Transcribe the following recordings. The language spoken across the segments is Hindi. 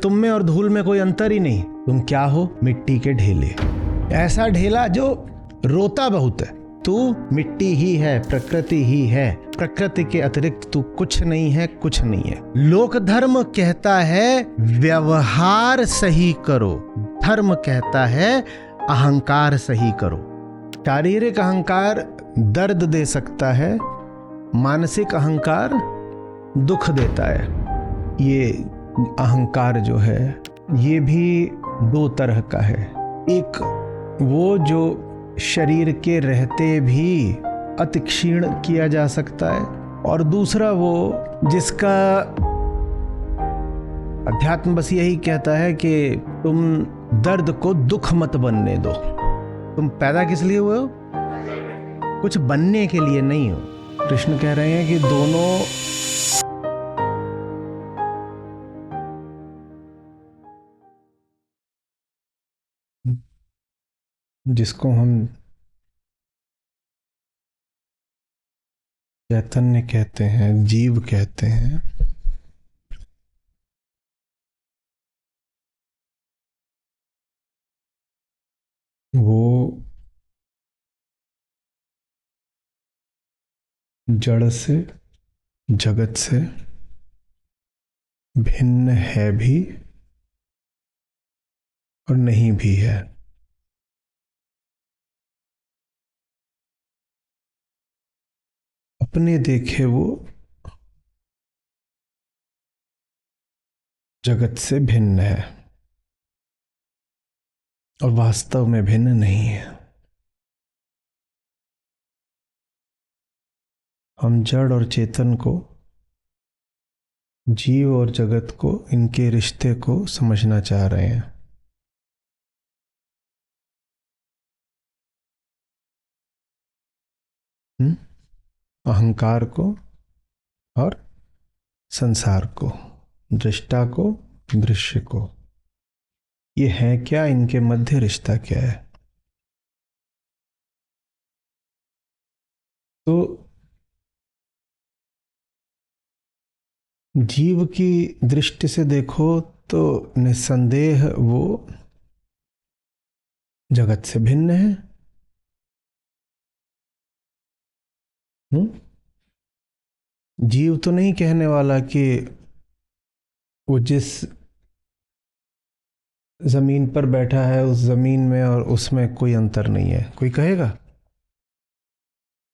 तुम में और धूल में कोई अंतर ही नहीं। तुम क्या हो? मिट्टी के ढेले। ऐसा ढेला जो रोता बहुत है। तू मिट्टी ही है, प्रकृति ही है, प्रकृति के अतिरिक्त तू कुछ नहीं है, कुछ नहीं है। लोक धर्म कहता है व्यवहार सही करो, धर्म कहता है अहंकार सही करो। शारीरिक अहंकार दर्द दे सकता है, मानसिक अहंकार दुख देता है। ये अहंकार जो है ये भी दो तरह का है। एक वो जो शरीर के रहते भी अति क्षीण किया जा सकता है, और दूसरा वो जिसका अध्यात्म बस यही कहता है कि तुम दर्द को दुख मत बनने दो। तुम पैदा किस लिए हुए हो? कुछ बनने के लिए नहीं हो। कृष्ण कह रहे हैं कि दोनों जिसको हम चैतन्य कहते हैं, जीव कहते हैं, वो जड़ से, जगत से भिन्न है भी और नहीं भी है। अपने देखे वो जगत से भिन्न है और वास्तव में भिन्न नहीं है। हम जड़ और चेतन को, जीव और जगत को, इनके रिश्ते को समझना चाह रहे हैं। अहंकार को और संसार को, दृष्टा को, दृश्य को। ये है क्या? इनके मध्य रिश्ता क्या है? तो जीव की दृष्टि से देखो तो निस्संदेह वो जगत से भिन्न है। जीव तो नहीं कहने वाला कि वो जिस जमीन पर बैठा है उस जमीन में और उसमें कोई अंतर नहीं है। कोई कहेगा?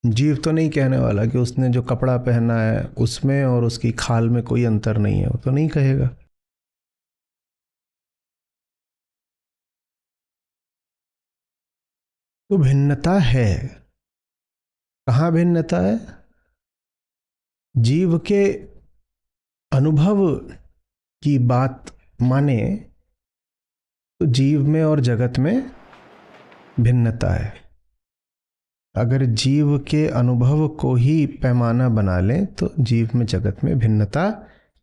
जीव तो नहीं कहने वाला कि उसने जो कपड़ा पहना है उसमें और उसकी खाल में कोई अंतर नहीं है। वो तो नहीं कहेगा। तो भिन्नता है। कहाँ भिन्नता है? जीव के अनुभव की बात माने तो जीव में और जगत में भिन्नता है। अगर जीव के अनुभव को ही पैमाना बना लें तो जीव में जगत में भिन्नता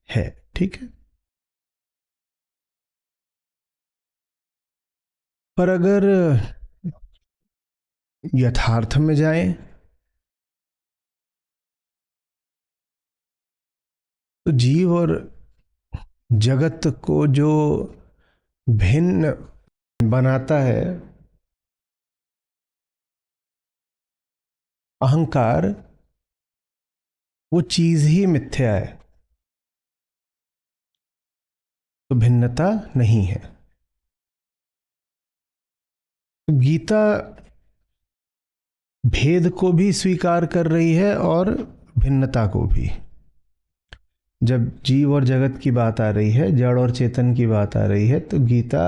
है। ठीक है। पर अगर यथार्थ में जाएं तो जीव और जगत को जो भिन्न बनाता है अहंकार, वो चीज ही मिथ्या है। तो भिन्नता नहीं है। गीता भेद को भी स्वीकार कर रही है और भिन्नता को भी। जब जीव और जगत की बात आ रही है, जड़ और चेतन की बात आ रही है, तो गीता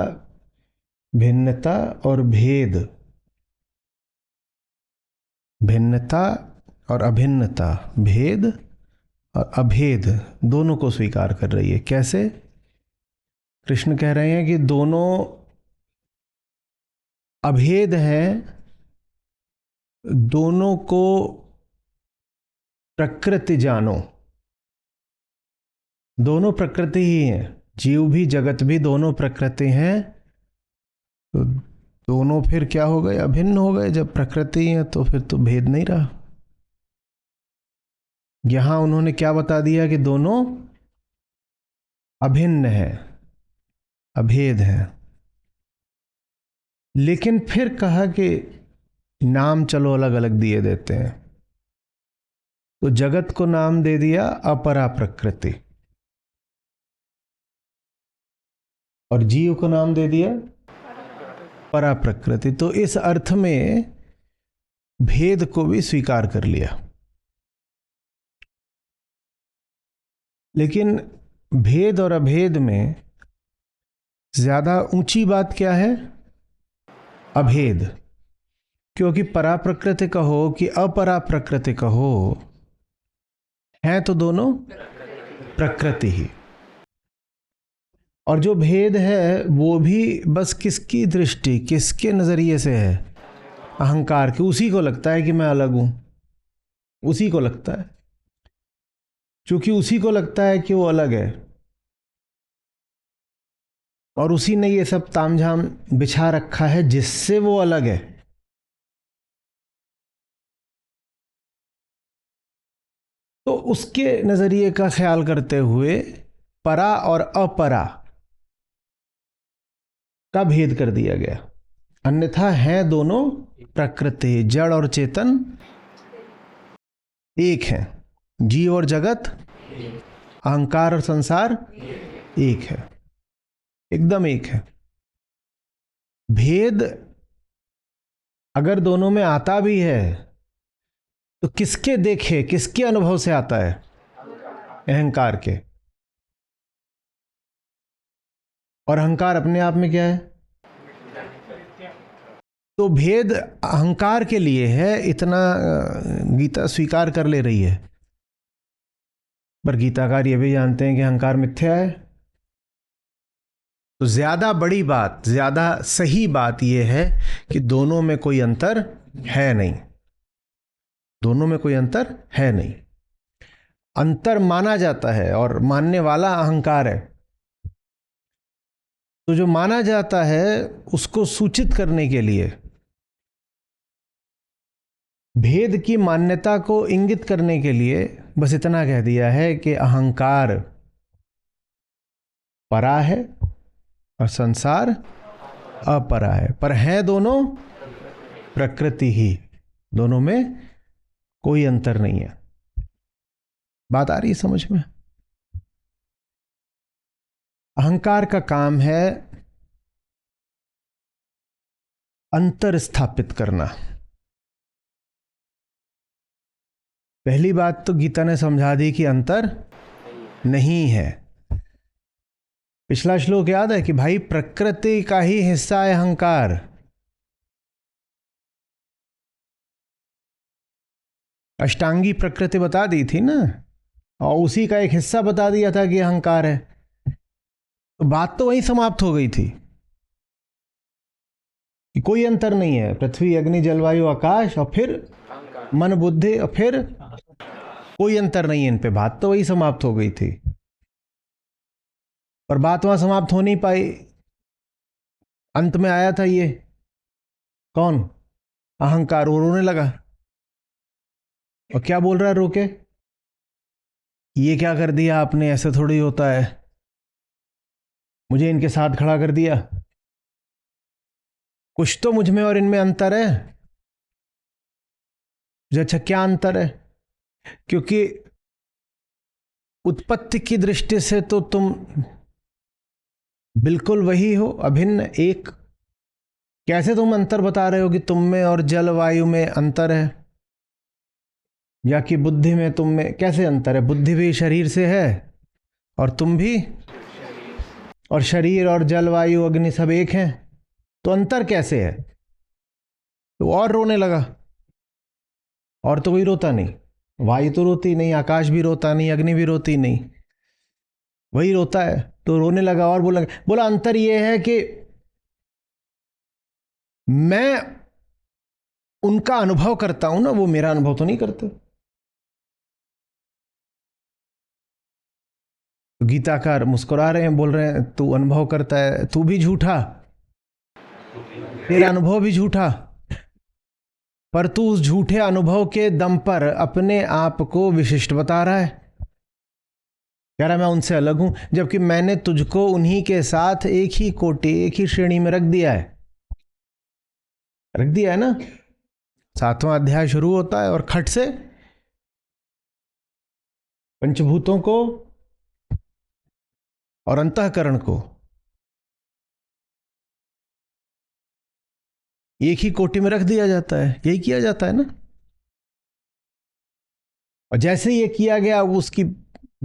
भिन्नता और भेद, भिन्नता और अभिन्नता, भेद और अभेद दोनों को स्वीकार कर रही है। कैसे? कृष्ण कह रहे हैं कि दोनों अभेद हैं, दोनों को प्रकृति जानो। दोनों प्रकृति ही हैं। जीव भी जगत भी दोनों प्रकृति हैं। तो दोनों फिर क्या हो गए? अभिन्न हो गए। जब प्रकृति है तो फिर तो भेद नहीं रहा। यहां उन्होंने क्या बता दिया कि दोनों अभिन्न है। अभेद है। लेकिन फिर कहा कि नाम चलो अलग अलग दिए देते हैं, तो जगत को नाम दे दिया अपरा प्रकृति और जीव को नाम दे दिया परा प्रकृति। तो इस अर्थ में भेद को भी स्वीकार कर लिया। लेकिन भेद और अभेद में ज्यादा ऊंची बात क्या है? अभेद। क्योंकि परा प्रकृति कहो कि अपरा प्रकृति कहो, हैं तो दोनों प्रकृति ही। और जो भेद है वो भी बस किसकी दृष्टि, किसके नजरिए से है? अहंकार के। उसी को लगता है कि मैं अलग हूं, उसी को लगता है। क्योंकि उसी को लगता है कि वो अलग है और उसी ने ये सब तामझाम बिछा रखा है जिससे वो अलग है। तो उसके नजरिए का ख्याल करते हुए परा और अपरा का भेद कर दिया गया। अन्यथा है दोनों प्रकृति, जड़ और चेतन एक है। जीव और जगत, अहंकार और संसार एक है, एकदम एक है। भेद अगर दोनों में आता भी है तो किसके देखे, किसके अनुभव से आता है? अहंकार के। और अहंकार अपने आप में क्या है? तो भेद अहंकार के लिए है, इतना गीता स्वीकार कर ले रही है। पर गीताकार ये भी जानते हैं कि अहंकार मिथ्या है। तो ज्यादा बड़ी बात, ज्यादा सही बात यह है कि दोनों में कोई अंतर है नहीं। दोनों में कोई अंतर है नहीं। अंतर माना जाता है और मानने वाला अहंकार है। तो जो माना जाता है उसको सूचित करने के लिए, भेद की मान्यता को इंगित करने के लिए बस इतना कह दिया है कि अहंकार परा है और संसार अपरा है, पर है दोनों प्रकृति ही। दोनों में कोई अंतर नहीं है। बात आ रही है समझ में? अहंकार का काम है अंतर स्थापित करना। पहली बात तो गीता ने समझा दी कि अंतर नहीं है। पिछला श्लोक याद है कि भाई प्रकृति का ही हिस्सा है अहंकार। अष्टांगी प्रकृति बता दी थी ना, और उसी का एक हिस्सा बता दिया था कि अहंकार है। तो बात तो वहीं समाप्त हो गई थी कि कोई अंतर नहीं है। पृथ्वी, अग्नि, जलवायु, आकाश और फिर मन, बुद्धि और फिर कोई अंतर नहीं है इन पे। बात तो वही समाप्त हो गई थी। पर बात वहां समाप्त हो नहीं पाई। अंत में आया था ये कौन? अहंकार। वो रोने लगा और क्या बोल रहा है रोके? ये क्या कर दिया आपने, ऐसे थोड़ी होता है, मुझे इनके साथ खड़ा कर दिया। कुछ तो मुझ में और इनमें अंतर है। अच्छा, क्या अंतर है? क्योंकि उत्पत्ति की दृष्टि से तो तुम बिल्कुल वही हो, अभिन्न एक। कैसे तुम अंतर बता रहे हो कि तुम में और जलवायु में अंतर है, या कि बुद्धि में तुम में? कैसे अंतर है? बुद्धि भी शरीर से है और तुम भी, और शरीर और जलवायु, अग्नि सब एक हैं, तो अंतर कैसे है? तो और रोने लगा। और तो कोई रोता नहीं, वायु तो रोती नहीं, आकाश भी रोता नहीं, अग्नि भी रोती नहीं, वही रोता है। तो रोने लगा और बोला अंतर यह है कि मैं उनका अनुभव करता हूं ना, वो मेरा अनुभव तो नहीं करते। गीताकार मुस्कुरा रहे हैं, बोल रहे हैं तू अनुभव करता है, तू भी झूठा, तेरा अनुभव भी झूठा, पर तू उस झूठे अनुभव के दम पर अपने आप को विशिष्ट बता रहा है। कह रहा मैं उनसे अलग हूं, जबकि मैंने तुझको उन्हीं के साथ एक ही कोटि, एक ही श्रेणी में रख दिया है। रख दिया है ना। 7वां अध्याय शुरू होता है और खट से पंचभूतों को और अंतःकरण को एक ही कोटि में रख दिया जाता है। यही किया जाता है ना। और जैसे ये किया गया उसकी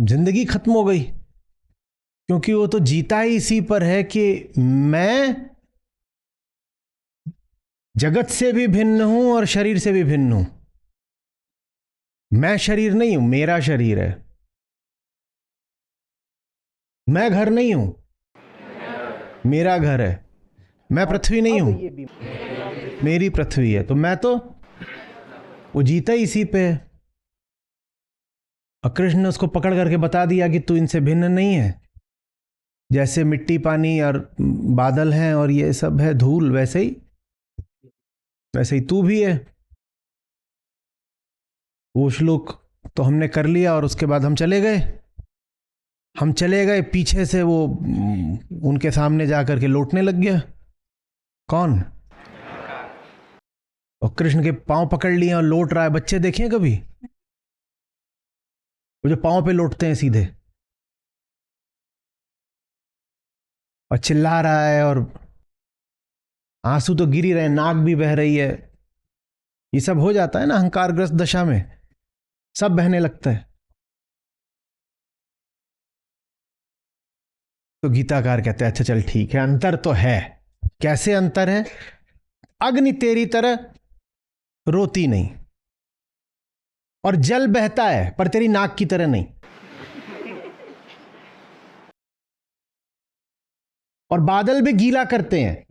जिंदगी खत्म हो गई, क्योंकि वो तो जीता ही इसी पर है कि मैं जगत से भी भिन्न हूं और शरीर से भी भिन्न हूं। मैं शरीर नहीं हूं, मेरा शरीर है। मैं घर नहीं हूं, मेरा घर है। मैं पृथ्वी नहीं हूं, मेरी पृथ्वी है। तो मैं तो वो जीता ही इसी पे है। और कृष्ण ने उसको पकड़ करके बता दिया कि तू इनसे भिन्न नहीं है। जैसे मिट्टी, पानी और बादल हैं और ये सब है धूल, वैसे ही तू भी है। वो श्लोक तो हमने कर लिया और उसके बाद हम चले गए पीछे से। वो उनके सामने जाकर के लौटने लग गया। कौन? और कृष्ण के पांव पकड़ लिए और लौट रहा है। बच्चे देखे कभी वो जो पांव पे लौटते हैं सीधे, और चिल्ला रहा है और आंसू तो गिर ही रहे, नाक भी बह रही है। ये सब हो जाता है ना अहंकारग्रस्त दशा में, सब बहने लगता है। तो गीताकार कहते हैं अच्छा चल ठीक है, अंतर तो है। कैसे अंतर है? अग्नि तेरी तरह रोती नहीं, और जल बहता है पर तेरी नाक की तरह नहीं, और बादल भी गीला करते हैं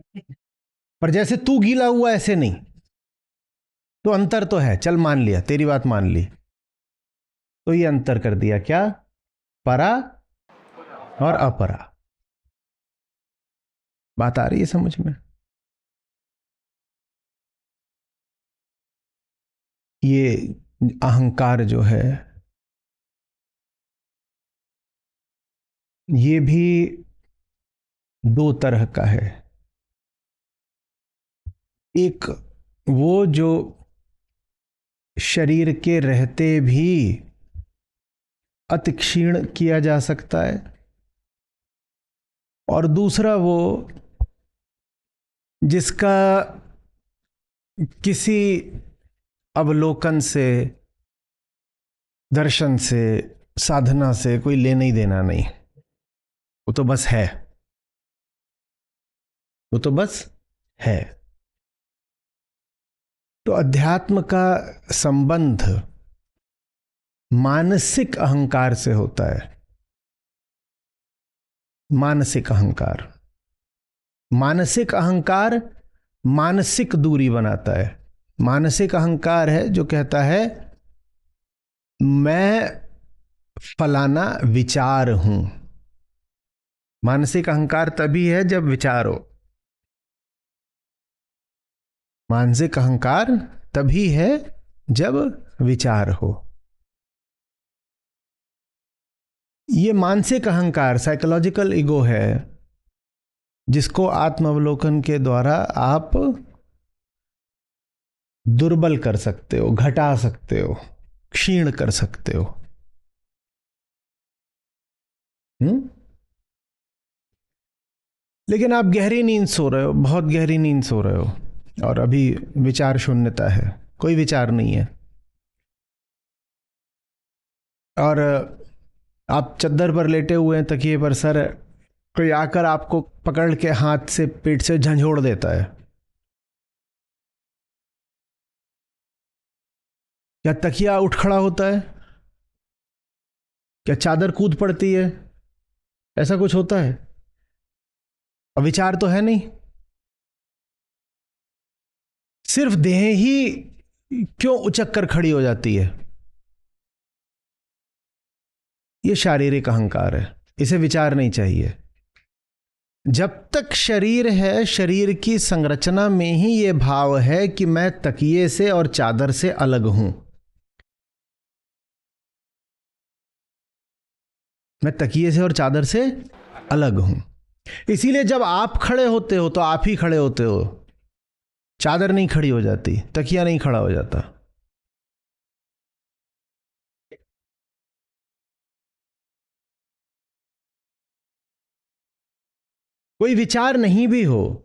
पर जैसे तू गीला हुआ ऐसे नहीं। तो अंतर तो है, चल मान लिया, तेरी बात मान ली। तो ये अंतर कर दिया क्या? परा और अपरा। बात आ रही है समझ में? ये अहंकार जो है ये भी दो तरह का है। एक वो जो शरीर के रहते भी अति क्षीण किया जा सकता है, और दूसरा वो जिसका किसी अवलोकन से, दर्शन से, साधना से कोई लेना ही देना नहीं। वो तो बस है, वो तो बस है। तो अध्यात्म का संबंध मानसिक अहंकार से होता है। मानसिक अहंकार, मानसिक अहंकार मानसिक दूरी बनाता है। मानसिक अहंकार है जो कहता है मैं फलाना विचार हूं। मानसिक अहंकार तभी है जब विचार हो। मानसिक अहंकार तभी है जब विचार हो। ये मानसिक अहंकार साइकोलॉजिकल ईगो है, जिसको आत्मावलोकन के द्वारा आप दुर्बल कर सकते हो, घटा सकते हो, क्षीण कर सकते हो। लेकिन आप गहरी नींद सो रहे हो, बहुत गहरी नींद सो रहे हो, और अभी विचार शून्यता है, कोई विचार नहीं है, और आप चद्दर पर लेटे हुए हैं, तकिए पर सर, कोई आकर आपको पकड़ के हाथ से पेट से झंझोड़ देता है। क्या तकिया उठ खड़ा होता है? क्या चादर कूद पड़ती है? ऐसा कुछ होता है? और विचार तो है नहीं, सिर्फ देह ही क्यों उचक कर खड़ी हो जाती है? ये शारीरिक अहंकार है, इसे विचार नहीं चाहिए। जब तक शरीर है, शरीर की संरचना में ही यह भाव है कि मैं तकिए से और चादर से अलग हूं। मैं तकिए से और चादर से अलग हूं। इसीलिए जब आप खड़े होते हो तो आप ही खड़े होते हो, चादर नहीं खड़ी हो जाती, तकिया नहीं खड़ा हो जाता। कोई विचार नहीं भी हो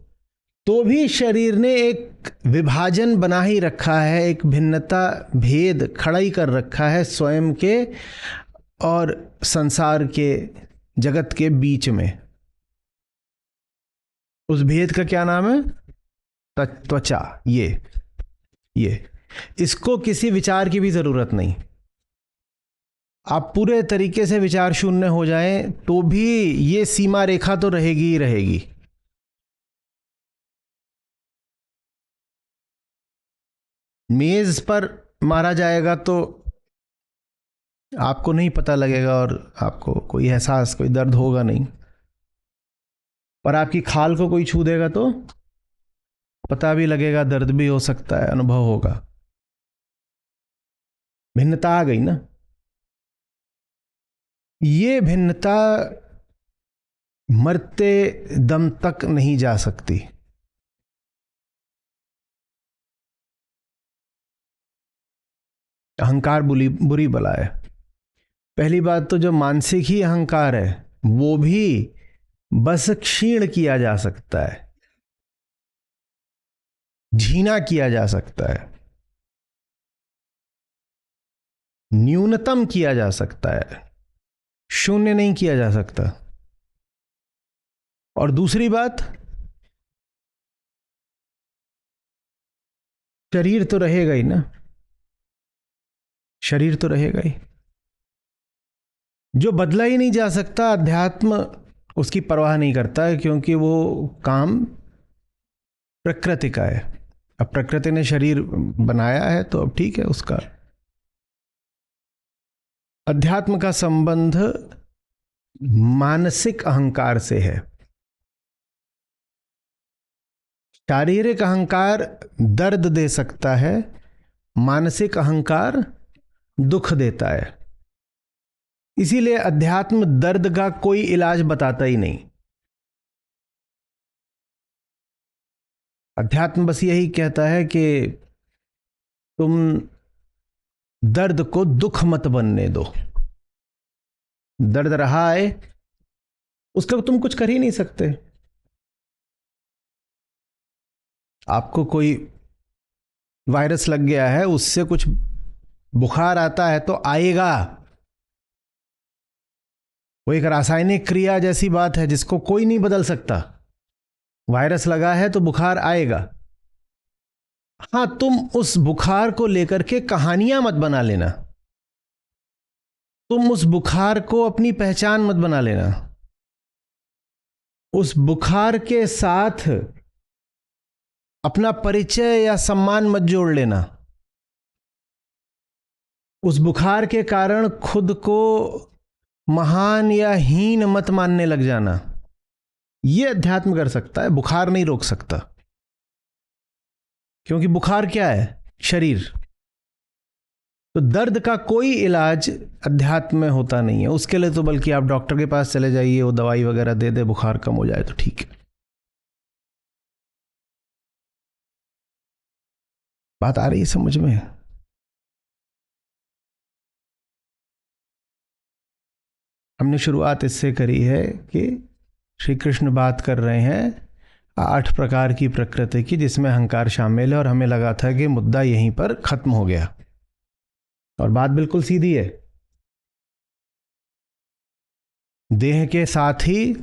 तो भी शरीर ने एक विभाजन बना ही रखा है, एक भिन्नता, भेद खड़ा ही कर रखा है स्वयं के और संसार के, जगत के बीच में। उस भेद का क्या नाम है? त्वचा। ये इसको किसी विचार की भी जरूरत नहीं। आप पूरे तरीके से विचार शून्य हो जाएं तो भी ये सीमा रेखा तो रहेगी ही रहेगी। मेज पर मारा जाएगा तो आपको नहीं पता लगेगा और आपको कोई एहसास, कोई दर्द होगा नहीं, पर आपकी खाल को कोई छू देगा तो पता भी लगेगा, दर्द भी हो सकता है, अनुभव होगा। भिन्नता आ गई ना। ये भिन्नता मरते दम तक नहीं जा सकती। अहंकार बुरी बला है। पहली बात तो जो मानसिक ही अहंकार है वो भी बस क्षीण किया जा सकता है, झीना किया जा सकता है, न्यूनतम किया जा सकता है, शून्य नहीं किया जा सकता। और दूसरी बात, शरीर तो रहेगा ही ना, शरीर तो रहेगा ही। जो बदला ही नहीं जा सकता, अध्यात्म उसकी परवाह नहीं करता है, क्योंकि वो काम प्रकृति का है। अब प्रकृति ने शरीर बनाया है तो अब ठीक है उसका। अध्यात्म का संबंध मानसिक अहंकार से है। शारीरिक अहंकार दर्द दे सकता है, मानसिक अहंकार दुख देता है। इसीलिए अध्यात्म दर्द का कोई इलाज बताता ही नहीं। अध्यात्म बस यही कहता है कि तुम दर्द को दुख मत बनने दो। दर्द रहा है, उसका तुम कुछ कर ही नहीं सकते। आपको कोई वायरस लग गया है, उससे कुछ बुखार आता है तो आएगा। वो एक रासायनिक क्रिया जैसी बात है जिसको कोई नहीं बदल सकता। वायरस लगा है तो बुखार आएगा। हां, तुम उस बुखार को लेकर के कहानियां मत बना लेना, तुम उस बुखार को अपनी पहचान मत बना लेना। उस बुखार के साथ अपना परिचय या सम्मान मत जोड़ लेना। उस बुखार के कारण खुद को महान या हीन मत मानने लग जाना। यह अध्यात्म कर सकता है, बुखार नहीं रोक सकता। क्योंकि बुखार क्या है? शरीर। तो दर्द का कोई इलाज अध्यात्म में होता नहीं है। उसके लिए तो बल्कि आप डॉक्टर के पास चले जाइए, वो दवाई वगैरह दे दे, बुखार कम हो जाए तो ठीक है। बात आ रही है समझ में? हमने शुरुआत इससे करी है कि श्री कृष्ण बात कर रहे हैं 8 प्रकार की प्रकृति की, जिसमें अहंकार शामिल है, और हमें लगा था कि मुद्दा यहीं पर खत्म हो गया। और बात बिल्कुल सीधी है। देह के साथ ही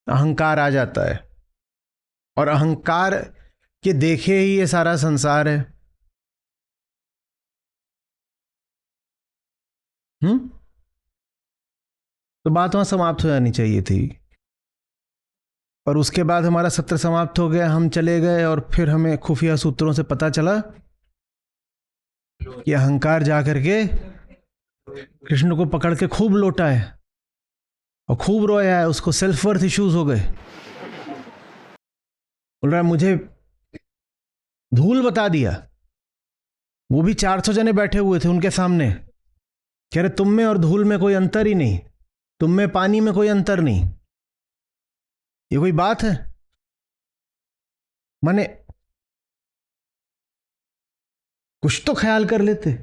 अहंकार आ जाता है, और अहंकार के देखे ही ये सारा संसार है। तो बात वहां समाप्त हो जानी चाहिए थी। और उसके बाद हमारा सत्र समाप्त हो गया, हम चले गए, और फिर हमें खुफिया सूत्रों से पता चला कि अहंकार जाकर के कृष्ण को पकड़ के खूब लोटा है और खूब रोया है। उसको सेल्फ वर्थ इश्यूज हो गए। बोल रहा है मुझे धूल बता दिया। वो भी 400 जने बैठे हुए थे उनके सामने। कह रहे तुम में और धूल में कोई अंतर ही नहीं। तुम में पानी में कोई अंतर नहीं। ये कोई बात है? माने कुछ तो ख्याल कर लेते।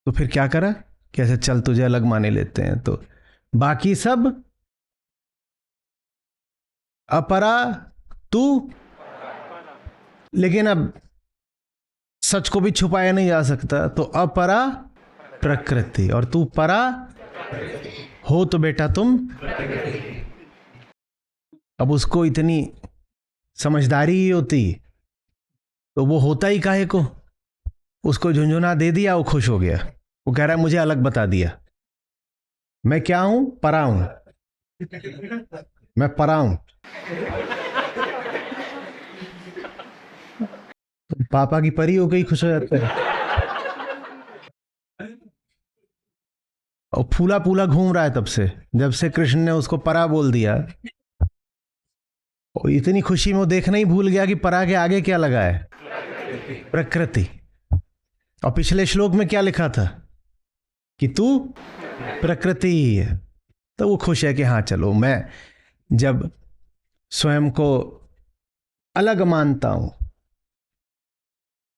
तो फिर क्या करा? कैसे चल तुझे अलग माने लेते हैं तो बाकी सब अपरा, तू। लेकिन अब सच को भी छुपाया नहीं जा सकता, तो अपरा प्रकृति और तू परा हो, तो बेटा तुम। अब उसको इतनी समझदारी ही होती तो वो होता ही काहे को। उसको झुंझुना दे दिया, वो खुश हो गया। वो कह रहा है मुझे अलग बता दिया। मैं क्या हूं? परा हूं। मैं परा हूं। तो पापा की परी हो गई, खुश हो जाते हैं। और फूला फूला घूम रहा है तब से, जब से कृष्ण ने उसको परा बोल दिया। और इतनी खुशी में वो देखना ही भूल गया कि परा के आगे क्या लगा है, प्रकृति। और पिछले श्लोक में क्या लिखा था कि तू प्रकृति ही है। तो वो खुश है कि हाँ चलो, मैं जब स्वयं को अलग मानता हूं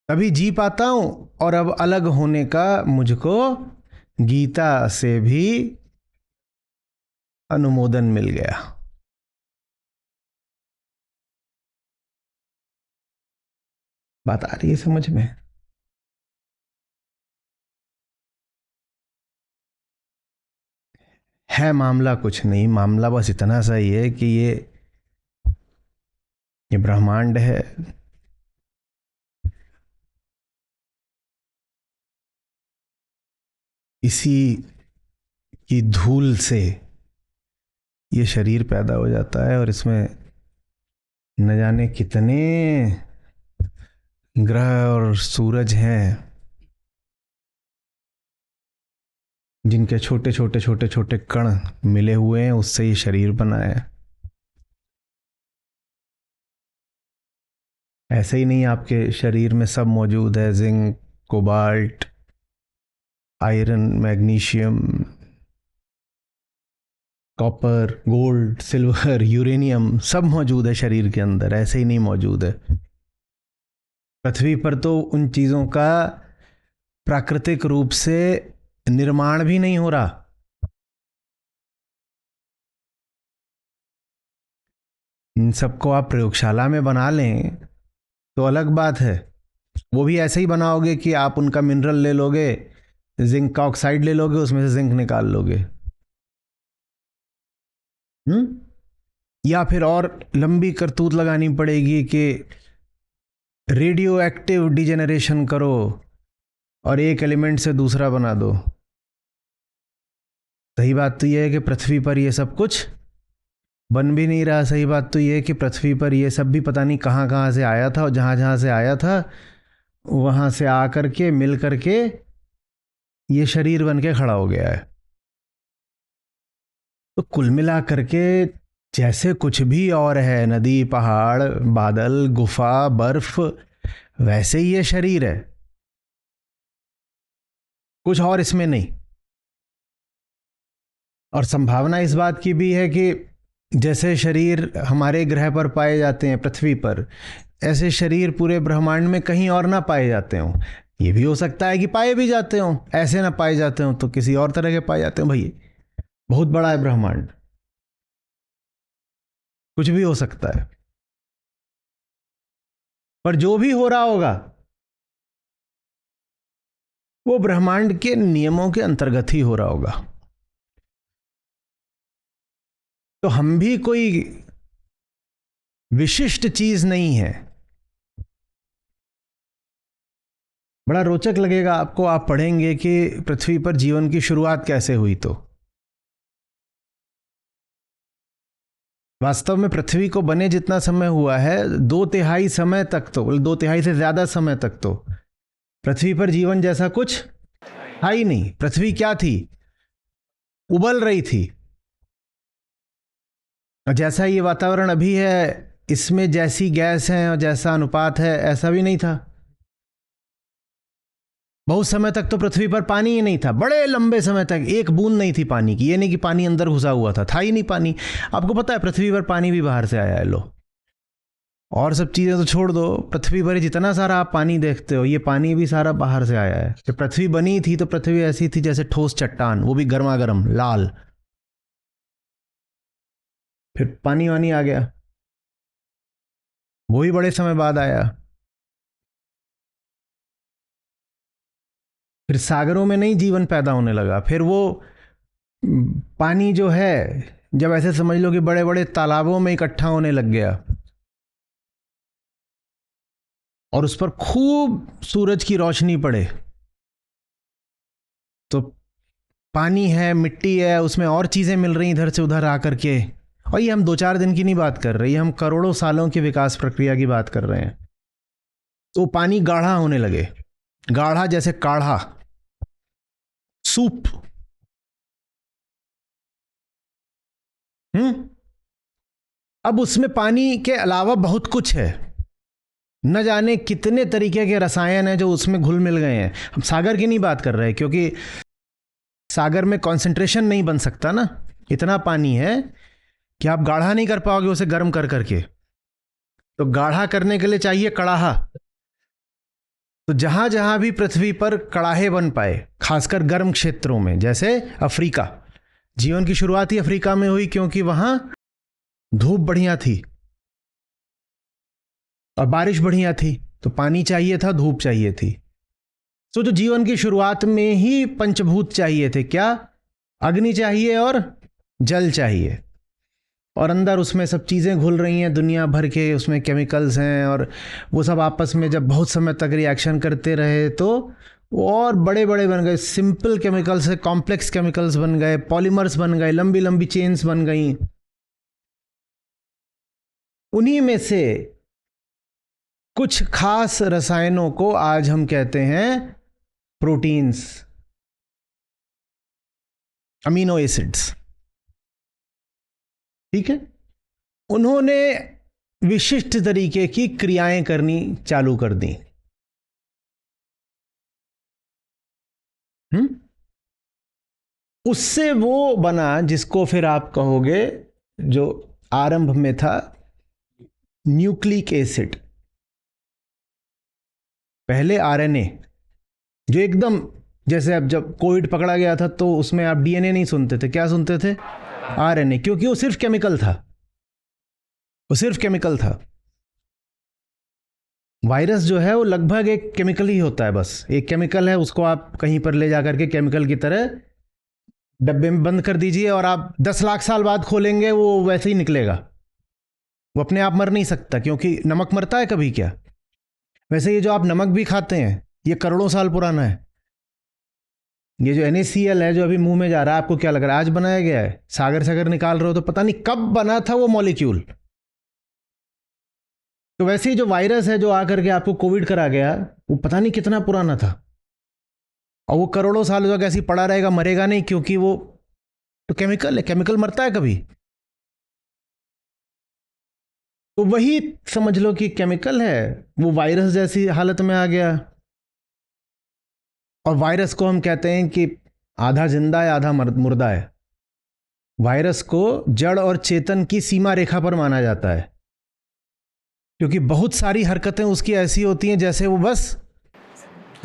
तभी जी पाता हूं। और अब अलग होने का मुझको गीता से भी अनुमोदन मिल गया। बात आ रही है समझ में? है मामला कुछ नहीं, मामला बस इतना सा ही है कि ये ब्रह्मांड है। इसी की धूल से ये शरीर पैदा हो जाता है, और इसमें न जाने कितने ग्रह और सूरज हैं जिनके छोटे छोटे छोटे छोटे कण मिले हुए हैं, उससे ये शरीर बना है। ऐसे ही नहीं आपके शरीर में सब मौजूद है, zinc, cobalt, iron, magnesium, copper, gold, silver, uranium, सब मौजूद है शरीर के अंदर। ऐसे ही नहीं मौजूद है। पृथ्वी पर तो उन चीजों का प्राकृतिक रूप से निर्माण भी नहीं हो रहा। इन सबको आप प्रयोगशाला में बना लें तो अलग बात है। वो भी ऐसे ही बनाओगे कि आप उनका मिनरल ले लोगे, जिंक का ऑक्साइड ले लोगे, उसमें से जिंक निकाल लोगे। या फिर और लंबी करतूत लगानी पड़ेगी कि रेडियो एक्टिव डिजेनरेशन करो और एक एलिमेंट से दूसरा बना दो। सही बात तो यह है कि पृथ्वी पर यह सब कुछ बन भी नहीं रहा। सही बात तो यह है कि पृथ्वी पर यह सब भी पता नहीं कहाँ कहाँ से आया था, और जहाँ जहाँ से आया था वहाँ से आकर के मिल करके ये शरीर बन के खड़ा हो गया है। तो कुल मिला करके जैसे कुछ भी और है, नदी, पहाड़, बादल, गुफा, बर्फ, वैसे ही ये शरीर है। कुछ और इसमें नहीं। और संभावना इस बात की भी है कि जैसे शरीर हमारे ग्रह पर पाए जाते हैं, पृथ्वी पर, ऐसे शरीर पूरे ब्रह्मांड में कहीं और ना पाए जाते हों। ये भी हो सकता है कि पाए भी जाते हों, ऐसे ना पाए जाते हों तो किसी और तरह के पाए जाते हों। भाई बहुत बड़ा है ब्रह्मांड, कुछ भी हो सकता है। पर जो भी हो रहा होगा वो ब्रह्मांड के नियमों के अंतर्गत ही हो रहा होगा। तो हम भी कोई विशिष्ट चीज नहीं है। बड़ा रोचक लगेगा आपको, आप पढ़ेंगे कि पृथ्वी पर जीवन की शुरुआत कैसे हुई। तो वास्तव में पृथ्वी को बने जितना समय हुआ है, 2/3 समय तक तो, 2/3 से ज्यादा समय तक तो पृथ्वी पर जीवन जैसा कुछ था ही नहीं। पृथ्वी क्या थी? उबल रही थी। और जैसा ये वातावरण अभी है, इसमें जैसी गैस है और जैसा अनुपात है, ऐसा भी नहीं था। बहुत समय तक तो पृथ्वी पर पानी ही नहीं था, बड़े लंबे समय तक एक बूंद नहीं थी पानी की। ये नहीं कि पानी अंदर घुसा हुआ था ही नहीं पानी। आपको पता है पृथ्वी पर पानी भी बाहर से आया है। लो, और सब चीज़ें तो छोड़ दो, पृथ्वी पर जितना सारा आप पानी देखते हो, ये पानी भी सारा बाहर से आया है। जब पृथ्वी बनी थी तो पृथ्वी ऐसी थी जैसे ठोस चट्टान, वो भी गर्मा गर्म लाल। फिर पानी वानी आ गया, वो भी बड़े समय बाद आया। फिर सागरों में नहीं जीवन पैदा होने लगा। फिर वो पानी जो है, जब ऐसे समझ लो कि बड़े बड़े तालाबों में इकट्ठा होने लग गया और उस पर खूब सूरज की रोशनी पड़े, तो पानी है, मिट्टी है, उसमें और चीज़ें मिल रही इधर से उधर आकर के। और ये हम 2-4 दिन की नहीं बात कर रहे, हम करोड़ों सालों की विकास प्रक्रिया की बात कर रहे हैं। तो पानी गाढ़ा होने लगे, गाढ़ा जैसे काढ़ा, सूप। अब उसमें पानी के अलावा बहुत कुछ है, न जाने कितने तरीके के रसायन हैं जो उसमें घुल मिल गए हैं। हम सागर की नहीं बात कर रहे, क्योंकि सागर में कंसंट्रेशन नहीं बन सकता ना, इतना पानी है कि आप गाढ़ा नहीं कर पाओगे उसे गर्म कर करके। तो गाढ़ा करने के लिए चाहिए कड़ाहा। तो जहां जहां भी पृथ्वी पर कड़ाहे बन पाए, खासकर गर्म क्षेत्रों में, जैसे अफ्रीका, जीवन की शुरुआत ही अफ्रीका में हुई, क्योंकि वहां धूप बढ़िया थी और बारिश बढ़िया थी, तो पानी चाहिए था, धूप चाहिए थी। तो जो जीवन की शुरुआत में ही पंचभूत चाहिए थे, क्या? अग्नि चाहिए और जल चाहिए, और अंदर उसमें सब चीज़ें घुल रही हैं दुनिया भर के, उसमें केमिकल्स हैं, और वो सब आपस में जब बहुत समय तक रिएक्शन करते रहे तो वो और बड़े बड़े बन गए। सिंपल केमिकल्स से कॉम्प्लेक्स केमिकल्स बन गए, पॉलीमर्स बन गए, लंबी लंबी चेन्स बन गई। उन्हीं में से कुछ खास रसायनों को आज हम कहते हैं प्रोटीन्स, अमीनो एसिड्स। ठीक है, उन्होंने विशिष्ट तरीके की क्रियाएं करनी चालू कर दी। उससे वो बना जिसको फिर आप कहोगे, जो आरंभ में था, न्यूक्लिक एसिड। पहले आरएनए, जो एकदम जैसे अब जब कोविड पकड़ा गया था तो उसमें आप डीएनए नहीं सुनते थे, क्या सुनते थे? आरएनए, क्योंकि वो सिर्फ केमिकल था, वो सिर्फ केमिकल था। वायरस जो है वो लगभग एक केमिकल ही होता है, बस एक केमिकल है, उसको आप कहीं पर ले जाकर के केमिकल की तरह डब्बे में बंद कर दीजिए और आप 10 लाख साल बाद खोलेंगे वो वैसे ही निकलेगा। वो अपने आप मर नहीं सकता, क्योंकि नमक मरता है कभी क्या? वैसे ये जो आप नमक भी खाते हैं, ये करोड़ों साल पुराना है। ये जो NaCl है जो अभी मुंह में जा रहा है, आपको क्या लग रहा है आज बनाया गया है? सागर से अगर निकाल रहे हो तो पता नहीं कब बना था वो मॉलिक्यूल। तो वैसे ही जो वायरस है जो आकर के आपको कोविड करा गया, वो पता नहीं कितना पुराना था, और वो करोड़ों साल तक ऐसे ही पड़ा रहेगा, मरेगा नहीं, क्योंकि वो तो केमिकल है। केमिकल मरता है कभी? तो वही समझ लो कि केमिकल है, वो वायरस जैसी हालत में आ गया। और वायरस को हम कहते हैं कि आधा जिंदा है आधा मुर्दा है। वायरस को जड़ और चेतन की सीमा रेखा पर माना जाता है, क्योंकि बहुत सारी हरकतें उसकी ऐसी होती हैं जैसे वो बस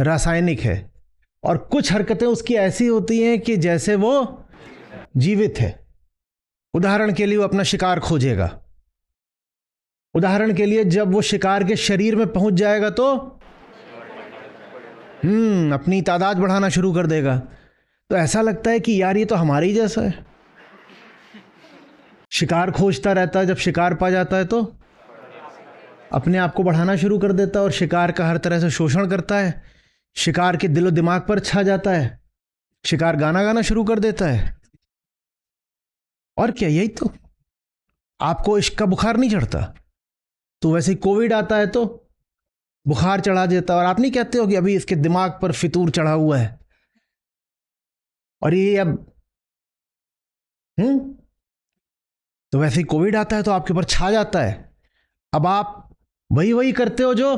रासायनिक है, और कुछ हरकतें उसकी ऐसी होती हैं कि जैसे वो जीवित है। उदाहरण के लिए वो अपना शिकार खोजेगा, उदाहरण के लिए जब वो शिकार के शरीर में पहुंच जाएगा तो अपनी तादाद बढ़ाना शुरू कर देगा। तो ऐसा लगता है कि यार ये तो हमारे ही जैसा है, शिकार खोजता रहता है, जब शिकार पा जाता है तो अपने आप को बढ़ाना शुरू कर देता है और शिकार का हर तरह से शोषण करता है, शिकार के दिलो दिमाग पर छा जाता है, शिकार गाना गाना शुरू कर देता है। और क्या, यही तो। आपको इश्क का बुखार नहीं चढ़ता, तो वैसे ही कोविड आता है तो बुखार चढ़ा देता है, और आप नहीं कहते हो कि अभी इसके दिमाग पर फितूर चढ़ा हुआ है और ये अब तो वैसे ही कोविड आता है तो आपके ऊपर छा जाता है। अब आप वही वही करते हो जो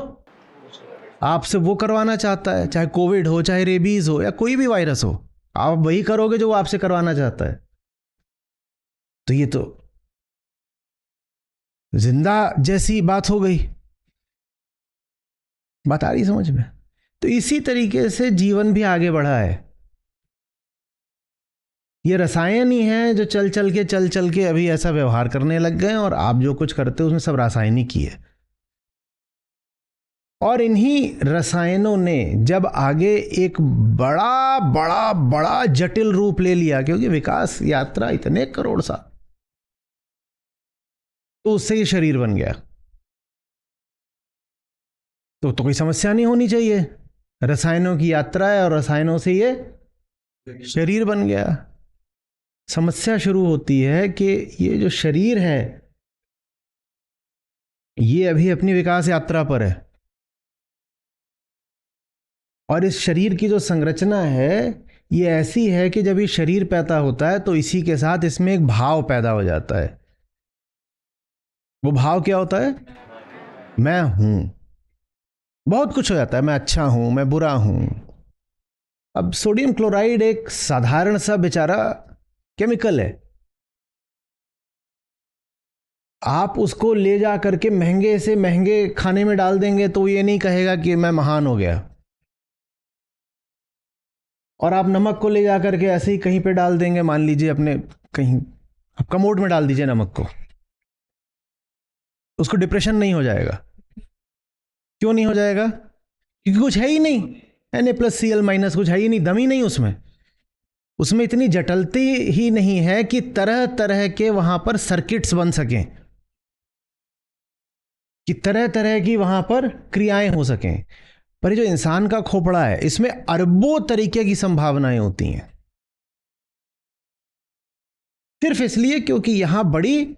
आपसे वो करवाना चाहता है, चाहे कोविड हो, चाहे रेबीज हो, या कोई भी वायरस हो, आप वही करोगे जो वो आपसे करवाना चाहता है। तो ये तो जिंदा जैसी बात हो गई। बात आ रही समझ में? तो इसी तरीके से जीवन भी आगे बढ़ा है। ये रसायन ही है जो चल चल के अभी ऐसा व्यवहार करने लग गए, और आप जो कुछ करते हो उसमें सब रासायनिक ही है। और इन्हीं रसायनों ने जब आगे एक बड़ा बड़ा बड़ा जटिल रूप ले लिया, क्योंकि विकास यात्रा इतने करोड़ साल, तो उससे ये शरीर बन गया। तो कोई समस्या नहीं होनी चाहिए, रसायनों की यात्रा है और रसायनों से ये शरीर बन गया। समस्या शुरू होती है कि ये जो शरीर है ये अभी अपनी विकास यात्रा पर है, और इस शरीर की जो संरचना है ये ऐसी है कि जब ये शरीर पैदा होता है तो इसी के साथ इसमें एक भाव पैदा हो जाता है। वो भाव क्या होता है? मैं हूं। बहुत कुछ हो जाता है, मैं अच्छा हूं, मैं बुरा हूं। अब सोडियम क्लोराइड एक साधारण सा बेचारा केमिकल है, आप उसको ले जा करके महंगे से महंगे खाने में डाल देंगे तो ये नहीं कहेगा कि मैं महान हो गया। और आप नमक को ले जा करके ऐसे ही कहीं पे डाल देंगे, मान लीजिए अपने कहीं आप कमोड में डाल दीजिए नमक को, उसको डिप्रेशन नहीं हो जाएगा। क्यों नहीं हो जाएगा? क्योंकि कुछ है ही नहीं, Na+Cl- कुछ है ही नहीं, दम ही नहीं उसमें। उसमें इतनी जटिलता ही नहीं है कि तरह तरह के वहां पर सर्किट्स बन सकें, कि तरह तरह की वहां पर क्रियाएं हो सकें। पर जो इंसान का खोपड़ा है इसमें अरबों तरीके की संभावनाएं होती हैं, सिर्फ इसलिए क्योंकि यहां बड़ी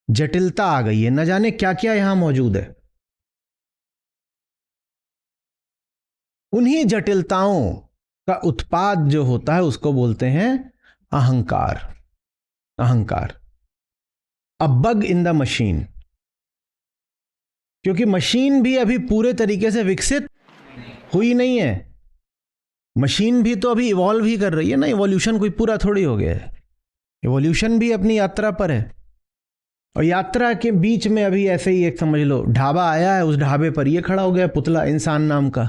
जटिलता आ गई है, न जाने क्या क्या यहां मौजूद है। उन्हीं जटिलताओं का उत्पाद जो होता है उसको बोलते हैं अहंकार। अहंकार, a bug in the machine. क्योंकि मशीन भी अभी पूरे तरीके से विकसित हुई नहीं है, मशीन भी तो अभी इवॉल्व ही कर रही है ना। इवोल्यूशन कोई पूरा थोड़ी हो गया है, इवोल्यूशन भी अपनी यात्रा पर है। और यात्रा के बीच में अभी ऐसे ही एक समझ लो ढाबा आया है, उस ढाबे पर ये खड़ा हो गया पुतला इंसान नाम का।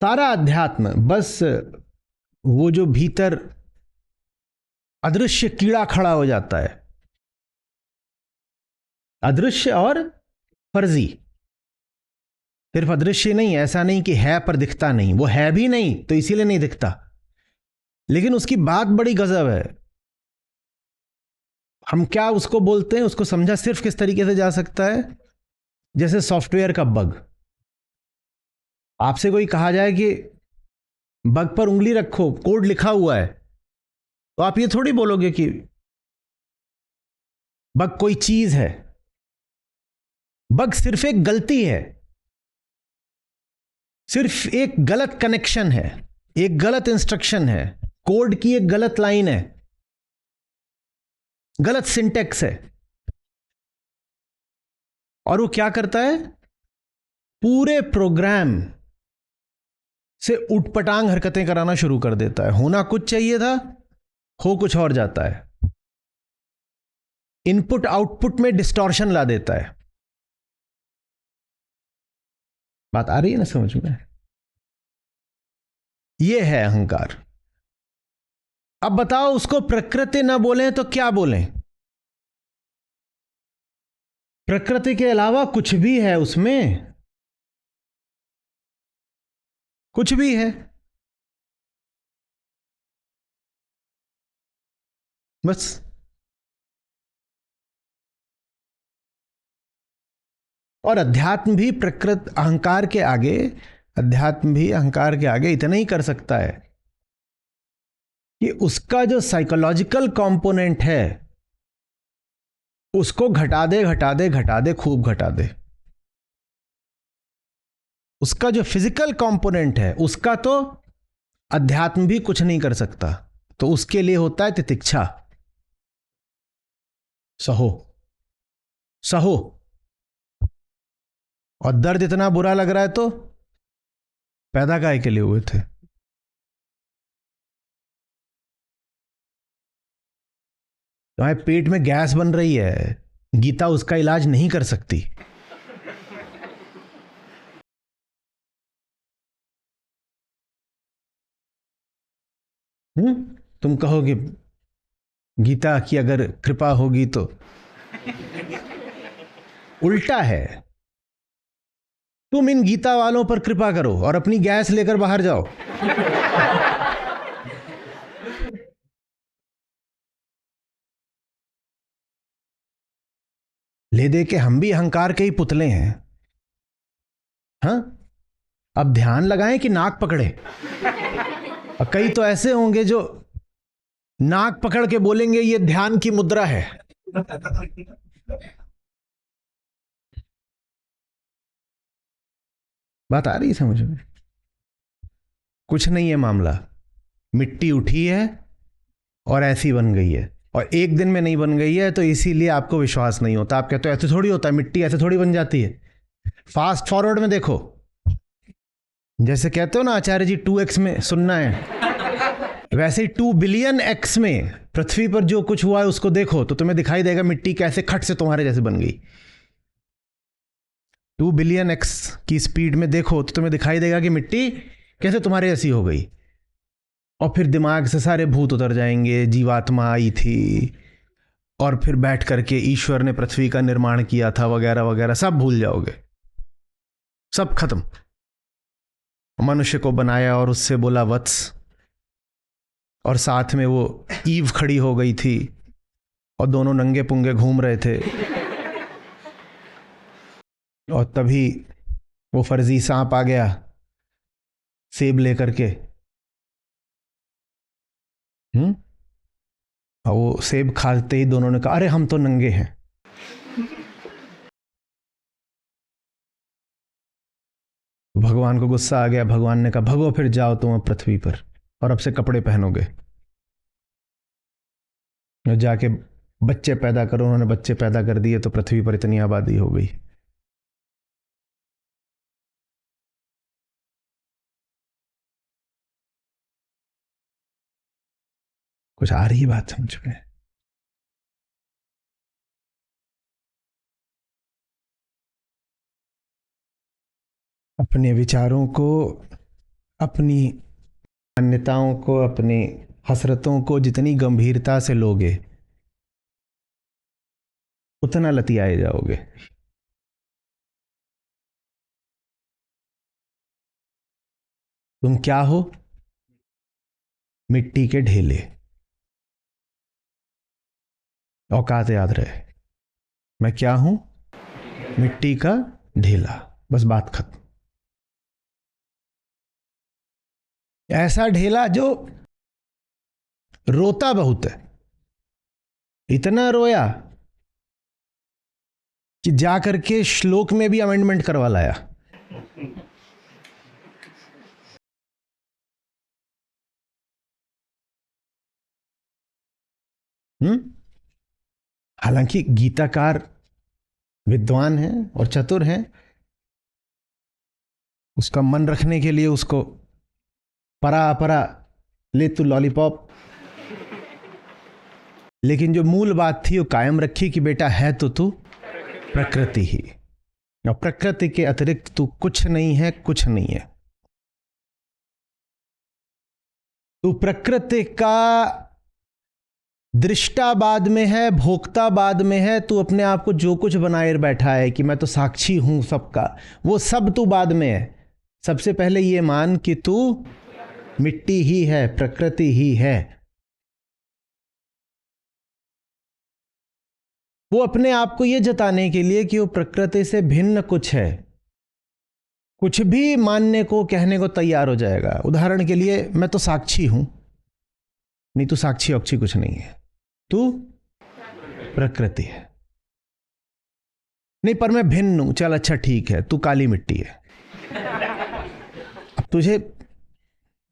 सारा अध्यात्म बस वो जो भीतर अदृश्य कीड़ा खड़ा हो जाता है, अदृश्य और फर्जी। सिर्फ अदृश्य नहीं, ऐसा नहीं कि है पर दिखता नहीं, वो है भी नहीं तो इसीलिए नहीं दिखता, लेकिन उसकी बात बड़ी गजब है। हम क्या उसको बोलते हैं, उसको समझा सिर्फ किस तरीके से जा सकता है, जैसे सॉफ्टवेयर का बग। आपसे कोई कहा जाए कि बग पर उंगली रखो, कोड लिखा हुआ है, तो आप ये थोड़ी बोलोगे कि बग कोई चीज है। बग सिर्फ एक गलती है, सिर्फ एक गलत कनेक्शन है, एक गलत इंस्ट्रक्शन है, कोड की एक गलत लाइन है, गलत सिंटेक्स है। और वो क्या करता है? पूरे प्रोग्राम से उटपटांग हरकतें कराना शुरू कर देता है। होना कुछ चाहिए था, हो कुछ और जाता है। इनपुट आउटपुट में डिस्टॉर्शन ला देता है। बात आ रही है ना समझ में? यह है अहंकार। अब बताओ, उसको प्रकृति ना बोलें तो क्या बोलें? प्रकृति के अलावा कुछ भी है उसमें? कुछ भी है, बस। और अध्यात्म भी प्रकृति अहंकार के आगे, अध्यात्म भी अहंकार के आगे इतना ही कर सकता है कि उसका जो साइकोलॉजिकल कंपोनेंट है उसको घटा दे, घटा दे, घटा दे, खूब घटा दे। उसका जो फिजिकल कंपोनेंट है उसका तो अध्यात्म भी कुछ नहीं कर सकता। तो उसके लिए होता है तितिक्षा, सहो। सहो। और दर्द इतना बुरा लग रहा है तो पैदा काहे के लिए हुए थे? तुम्हारे पेट में गैस बन रही है, गीता उसका इलाज नहीं कर सकती। तुम कहोगे गीता की अगर कृपा होगी तो, उल्टा है। तुम इन गीता वालों पर कृपा करो और अपनी गैस लेकर बाहर जाओ। ले दे के हम भी अहंकार के ही पुतले हैं। हाँ, अब ध्यान लगाएं कि नाक पकड़े। और कई तो ऐसे होंगे जो नाक पकड़ के बोलेंगे ये ध्यान की मुद्रा है। बात आ रही है समझ में? कुछ नहीं है मामला, मिट्टी उठी है और ऐसी बन गई है, और एक दिन में नहीं बन गई है, तो इसीलिए आपको विश्वास नहीं होता। आप कहते हो ऐसे थोड़ी होता है, मिट्टी ऐसे थोड़ी बन जाती है। फास्ट फॉरवर्ड में देखो, जैसे कहते हो ना आचार्य जी 2x में सुनना है, वैसे ही 2 बिलियन x में पृथ्वी पर जो कुछ हुआ है उसको देखो, तो तुम्हें दिखाई देगा मिट्टी कैसे खट से तुम्हारे जैसे बन गई। 2 बिलियन x की स्पीड में देखो तो तुम्हें दिखाई देगा कि मिट्टी कैसे तुम्हारे जैसी हो गई। और फिर दिमाग से सारे भूत उतर जाएंगे, जीवात्मा आई थी और फिर बैठ करके ईश्वर ने पृथ्वी का निर्माण किया था वगैरह वगैरह, सब भूल जाओगे, सब खत्म। मनुष्य को बनाया और उससे बोला वत्स, और साथ में वो ईव खड़ी हो गई थी और दोनों नंगे पुंगे घूम रहे थे। और तभी वो फर्जी सांप आ गया सेब लेकर के। और वो सेब खाते ही दोनों ने कहा अरे हम तो नंगे हैं। भगवान को गुस्सा आ गया, भगवान ने कहा भगो फिर जाओ तुम अब पृथ्वी पर, और अब से कपड़े पहनोगे, जाके बच्चे पैदा करो। उन्होंने बच्चे पैदा कर दिए तो पृथ्वी पर इतनी आबादी हो गई। कुछ आ रही है बात समझ में? अपने विचारों को, अपनी मान्यताओं को, अपनी हसरतों को जितनी गंभीरता से लोगे उतना लतियाए जाओगे। तुम क्या हो? मिट्टी के ढेले। औकात याद रहे, मैं क्या हूं? मिट्टी का ढेला। बस बात खत्म। ऐसा ढेला जो रोता बहुत है, इतना रोया कि जाकर के श्लोक में भी अमेंडमेंट करवा लाया। हालांकि गीताकार विद्वान है और चतुर है, उसका मन रखने के लिए उसको परा अपरा ले तू लॉलीपॉप, लेकिन जो मूल बात थी वो कायम रखी कि बेटा है तो तू प्रकृति ही, और प्रकृति के अतिरिक्त तू कुछ नहीं है, कुछ नहीं है। तू प्रकृति का दृष्टा बाद में है, भोक्ता बाद में है। तू अपने आप को जो कुछ बनाए बैठा है कि मैं तो साक्षी हूं सबका, वो सब तू बाद में है। सबसे पहले ये मान कि तू मिट्टी ही है, प्रकृति ही है। वो अपने आप को ये जताने के लिए कि वो प्रकृति से भिन्न कुछ है, कुछ भी मानने को कहने को तैयार हो जाएगा। उदाहरण के लिए मैं तो साक्षी हूं, नहीं तू साक्षी औक्षी कुछ नहीं है, तू प्रकृति है। नहीं पर मैं भिन्न हूं, चल अच्छा ठीक है, तू काली मिट्टी है। अब तुझे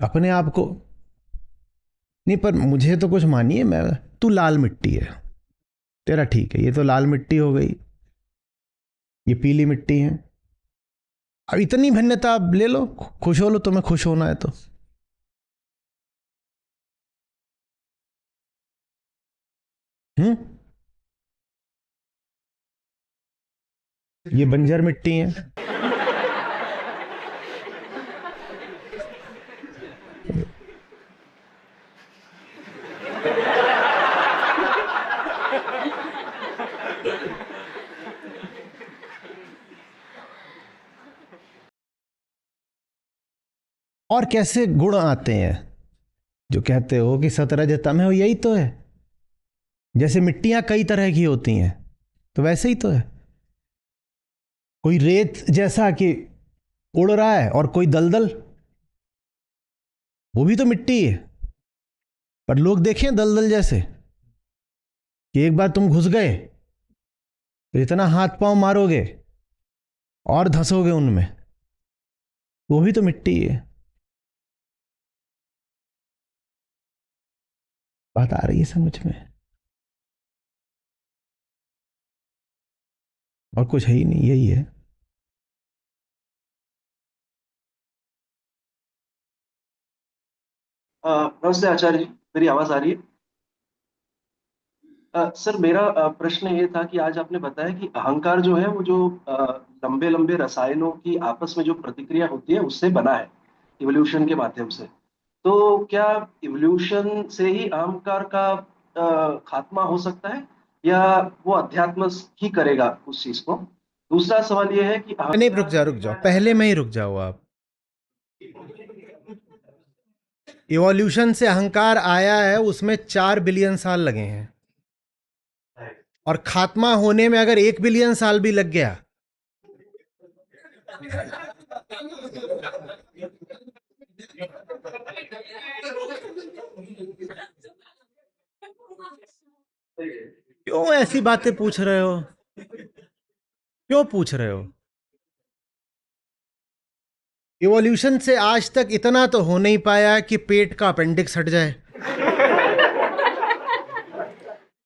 अपने आप को नहीं, पर मुझे तो कुछ मानिए, मैं तू लाल मिट्टी है, तेरा ठीक है, ये तो लाल मिट्टी हो गई, ये पीली मिट्टी है। अब इतनी भिन्नता आप ले लो, खुश हो लो, तुम्हें खुश होना है तो। हम्म। ये बंजर मिट्टी है। और कैसे गुण आते हैं जो कहते हो कि सतरजतम है, वो यही तो है। जैसे मिट्टियां कई तरह की होती हैं, तो वैसे ही तो है। कोई रेत जैसा कि उड़ रहा है, और कोई दलदल, वो भी तो मिट्टी है। पर लोग देखें दलदल जैसे कि एक बार तुम घुस गए तो इतना हाथ पांव मारोगे और धंसोगे उनमें, वो भी तो मिट्टी है। बात आ रही है समझ में? और कुछ है ही नहीं, यही है। नमस्ते आचार्य जी, मेरी आवाज आ रही है? सर, मेरा प्रश्न ये था कि आज आपने बताया कि अहंकार जो है वो जो लंबे लंबे रसायनों की आपस में जो प्रतिक्रिया होती है उससे बना है, इवोल्यूशन के माध्यम से। तो क्या इवोल्यूशन से ही अहंकार का खात्मा हो सकता है, या वो अध्यात्म ही करेगा उस चीज को? दूसरा सवाल ये है कि नहीं, रुक अहंकार जाओ रुक जाओ, पहले में ही रुक जाओ आप। इवोल्यूशन से अहंकार आया है, उसमें 4 बिलियन साल लगे हैं। और खात्मा होने में अगर 1 बिलियन साल भी लग गया, क्यों ऐसी बातें पूछ रहे हो? क्यों पूछ रहे हो? इवोल्यूशन से आज तक इतना तो हो नहीं पाया कि पेट का अपेंडिक्स हट जाए।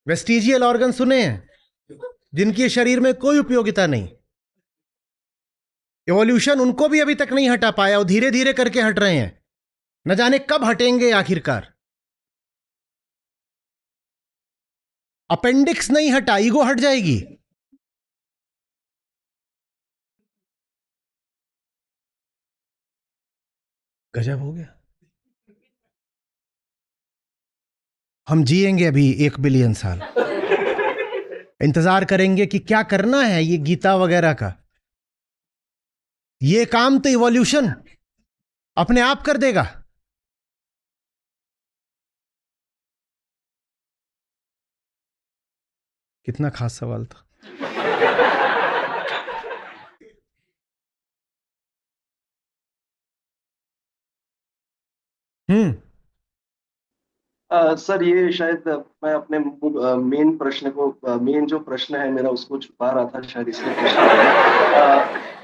वेस्टिजियल ऑर्गन सुने हैं, जिनकी शरीर में कोई उपयोगिता नहीं। इवोल्यूशन उनको भी अभी तक नहीं हटा पाया, और धीरे धीरे करके हट रहे हैं। न जाने कब हटेंगे आखिरकार। अपेंडिक्स नहीं हटा, ईगो हट जाएगी। गजब हो गया। हम जिएंगे अभी 1 बिलियन साल, इंतजार करेंगे कि क्या करना है ये गीता वगैरह का। ये काम तो इवोल्यूशन अपने आप कर देगा। कितना खास सवाल था। हम्म। सर, ये शायद मैं अपने मेन प्रश्न को, मेन जो प्रश्न है मेरा, उसको छुपा रहा था, शायद इसलिए प्रश्न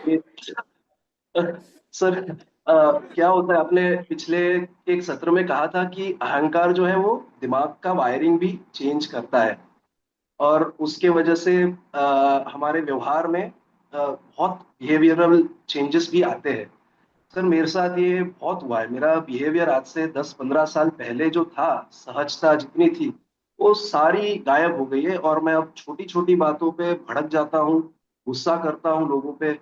किया। सर, क्या होता है, आपने पिछले एक सत्र में कहा था कि अहंकार जो है वो दिमाग का वायरिंग भी चेंज करता है, और उसके वजह से हमारे व्यवहार में बहुत बिहेवियरल चेंजेस भी आते हैं। सर, मेरे साथ ये बहुत हुआ है। मेरा बिहेवियर आज से 10-15 साल पहले जो था, सहजता जितनी थी, वो सारी गायब हो गई है, और मैं अब छोटी छोटी बातों पे भड़क जाता हूँ, गुस्सा करता हूँ लोगों पे,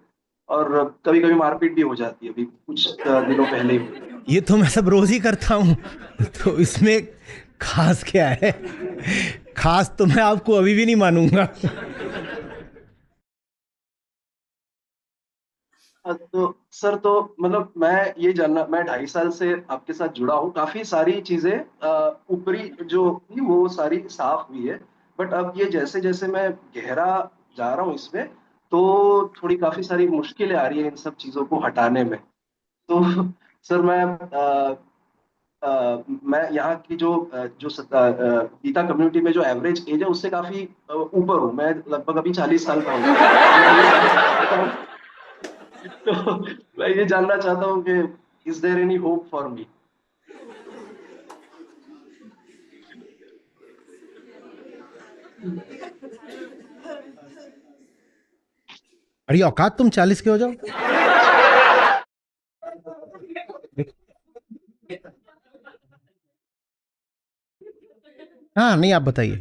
और कभी कभी मारपीट भी हो जाती है। अभी कुछ दिनों पहले ही हुई। ये तो मैं सब रोज ही करता हूं, तो इसमें खास क्या है? खास तो मैं आपको अभी भी नहीं मानूंगा। तो सर, तो मतलब मैं ये जानना, मैं 2.5 साल से आपके साथ जुड़ा हूँ, काफी सारी चीजें ऊपरी जो थी वो सारी साफ हुई है। बट अब ये जैसे जैसे मैं गहरा जा रहा हूँ इसमें, तो थोड़ी काफी सारी मुश्किलें आ रही है इन सब चीजों को हटाने में। तो सर, मैं यहाँ की गीता कम्युनिटी में जो एवरेज एज है उससे काफी ऊपर हूँ। मैं लगभग अभी 40 साल का हूँ। तो मैं ये जानना चाहता हूँ, तो मैं ये जानना चाहता हूँ कि is there any hope for me? अरे औकात तुम 40 के हो जाओ। हाँ नहीं, आप बताइए।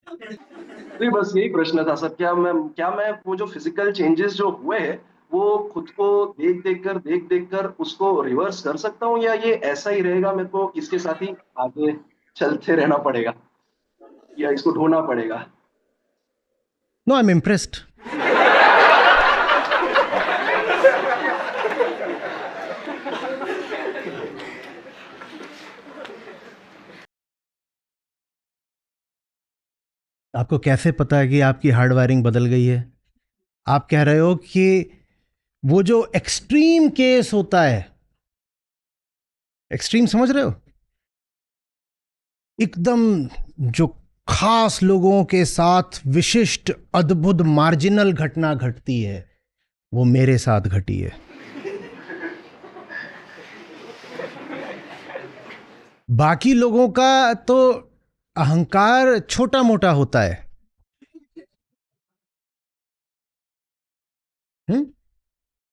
नहीं, बस यही प्रश्न था सर। क्या मैं वो जो फिजिकल चेंजेस जो हुए हैं वो खुद को देख देख कर उसको रिवर्स कर सकता हूँ, या ये ऐसा ही रहेगा, मेरे को इसके साथ ही आगे चलते रहना पड़ेगा, या इसको ढूंढना पड़ेगा? No, I am impressed. आपको कैसे पता है कि आपकी हार्ड वायरिंग बदल गई है? आप कह रहे हो कि वो जो एक्सट्रीम केस होता है, एक्सट्रीम समझ रहे हो, एकदम जो खास लोगों के साथ विशिष्ट अद्भुत मार्जिनल घटना घटती है, वो मेरे साथ घटी है। बाकी लोगों का तो अहंकार छोटा मोटा होता है।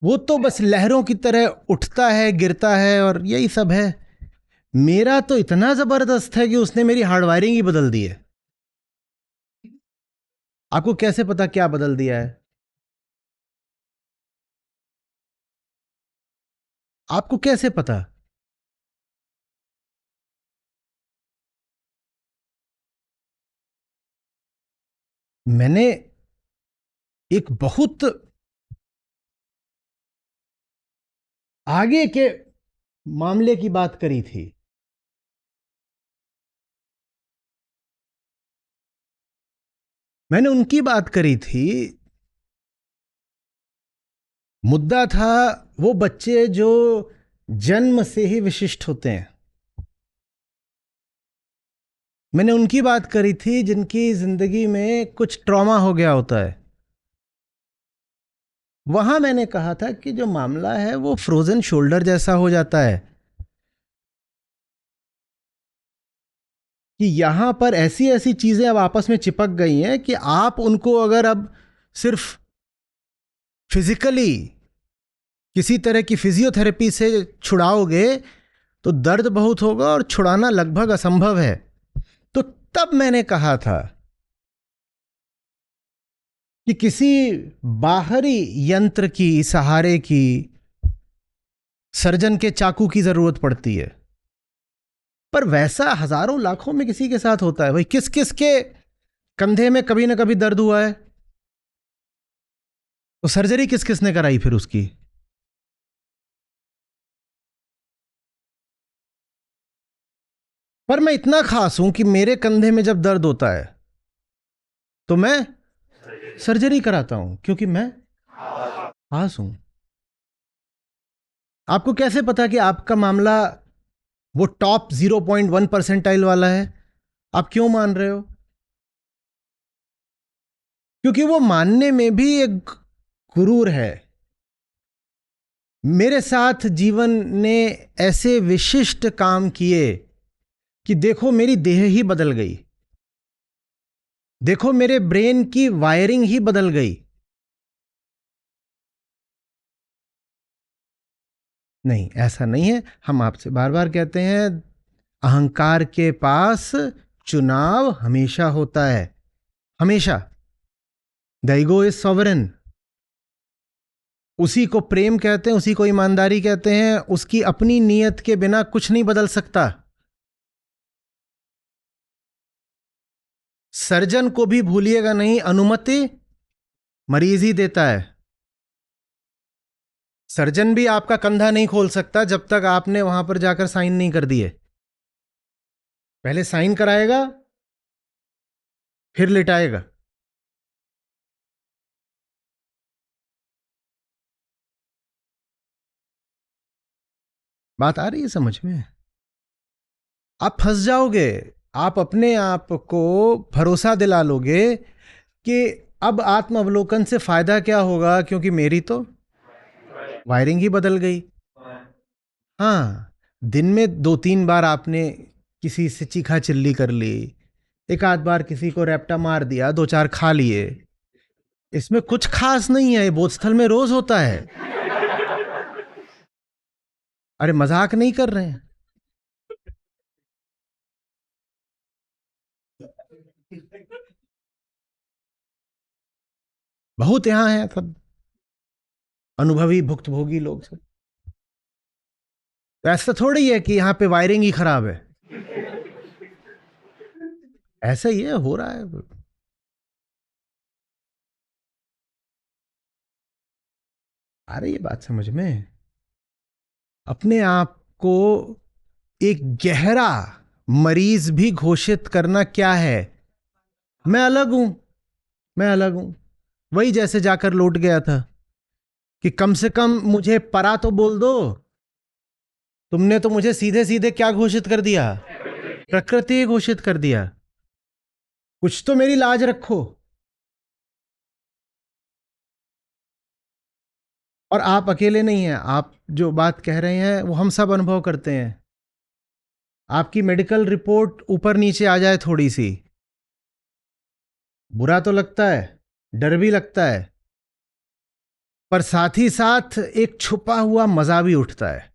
वो तो बस लहरों की तरह उठता है, गिरता है और यही सब है। मेरा तो इतना जबरदस्त है कि उसने मेरी हार्डवायरिंग ही बदल दी है। आपको कैसे पता क्या बदल दिया है? आपको कैसे पता? मैंने एक बहुत आगे के मामले की बात करी थी। मैंने उनकी बात करी थी। मुद्दा था वो बच्चे जो जन्म से ही विशिष्ट होते हैं। मैंने उनकी बात करी थी जिनकी जिंदगी में कुछ ट्रॉमा हो गया होता है। वहां मैंने कहा था कि जो मामला है वो फ्रोजन शोल्डर जैसा हो जाता है, कि यहां पर ऐसी ऐसी चीजें अब आपस में चिपक गई हैं कि आप उनको अगर अब सिर्फ फिजिकली किसी तरह की फिजियोथेरेपी से छुड़ाओगे तो दर्द बहुत होगा और छुड़ाना लगभग असंभव है। तो तब मैंने कहा था कि किसी बाहरी यंत्र की सहारे की, सर्जन के चाकू की जरूरत पड़ती है। पर वैसा हजारों लाखों में किसी के साथ होता है। भाई किस किस के कंधे में कभी ना कभी दर्द हुआ है? तो सर्जरी किस किस ने कराई फिर उसकी? पर मैं इतना खास हूं कि मेरे कंधे में जब दर्द होता है तो मैं सर्जरी कराता हूं, क्योंकि मैं खास हूं। आपको कैसे पता कि आपका मामला वो टॉप 0.1 परसेंटाइल वाला है? आप क्यों मान रहे हो? क्योंकि वो मानने में भी एक गुरूर है। मेरे साथ जीवन ने ऐसे विशिष्ट काम किए कि देखो मेरी देह ही बदल गई, देखो मेरे ब्रेन की वायरिंग ही बदल गई। नहीं, ऐसा नहीं है। हम आपसे बार बार कहते हैं, अहंकार के पास चुनाव हमेशा होता है, हमेशा। The ego is sovereign. उसी को प्रेम कहते हैं, उसी को ईमानदारी कहते हैं। उसकी अपनी नीयत के बिना कुछ नहीं बदल सकता। सर्जन को भी भूलिएगा नहीं, अनुमति मरीज ही देता है। सर्जन भी आपका कंधा नहीं खोल सकता जब तक आपने वहां पर जाकर साइन नहीं कर दिए। पहले साइन कराएगा, फिर लिटाएगा। बात आ रही है समझ में? आप फंस जाओगे। आप अपने आप को भरोसा दिला लोगे कि अब आत्म अवलोकन से फायदा क्या होगा, क्योंकि मेरी तो वायरिंग ही बदल गई। हाँ, दिन में 2-3 बार आपने किसी से चीखा चिल्ली कर ली, एक आध बार किसी को रैप्टा मार दिया, 2-4 खा लिए, इसमें कुछ खास नहीं है, ये बोधस्थल में रोज होता है। अरे मजाक नहीं कर रहे हैं। बहुत यहां है सब अनुभवी भुक्तभोगी लोग सब। तो ऐसा थोड़ी है कि यहां पे वायरिंग ही खराब है, ऐसा ही है, हो रहा है। आ रही है बात समझ में? अपने आप को एक गहरा मरीज भी घोषित करना क्या है? मैं अलग हूं, मैं अलग हूं। वही जैसे जाकर लौट गया था कि कम से कम मुझे परा तो बोल दो। तुमने तो मुझे सीधे सीधे क्या घोषित कर दिया? प्रकृति घोषित कर दिया। कुछ तो मेरी लाज रखो। और आप अकेले नहीं हैं, आप जो बात कह रहे हैं वो हम सब अनुभव करते हैं। आपकी मेडिकल रिपोर्ट ऊपर नीचे आ जाए थोड़ी सी, बुरा तो लगता है, डर भी लगता है, पर साथ ही साथ एक छुपा हुआ मजा भी उठता है।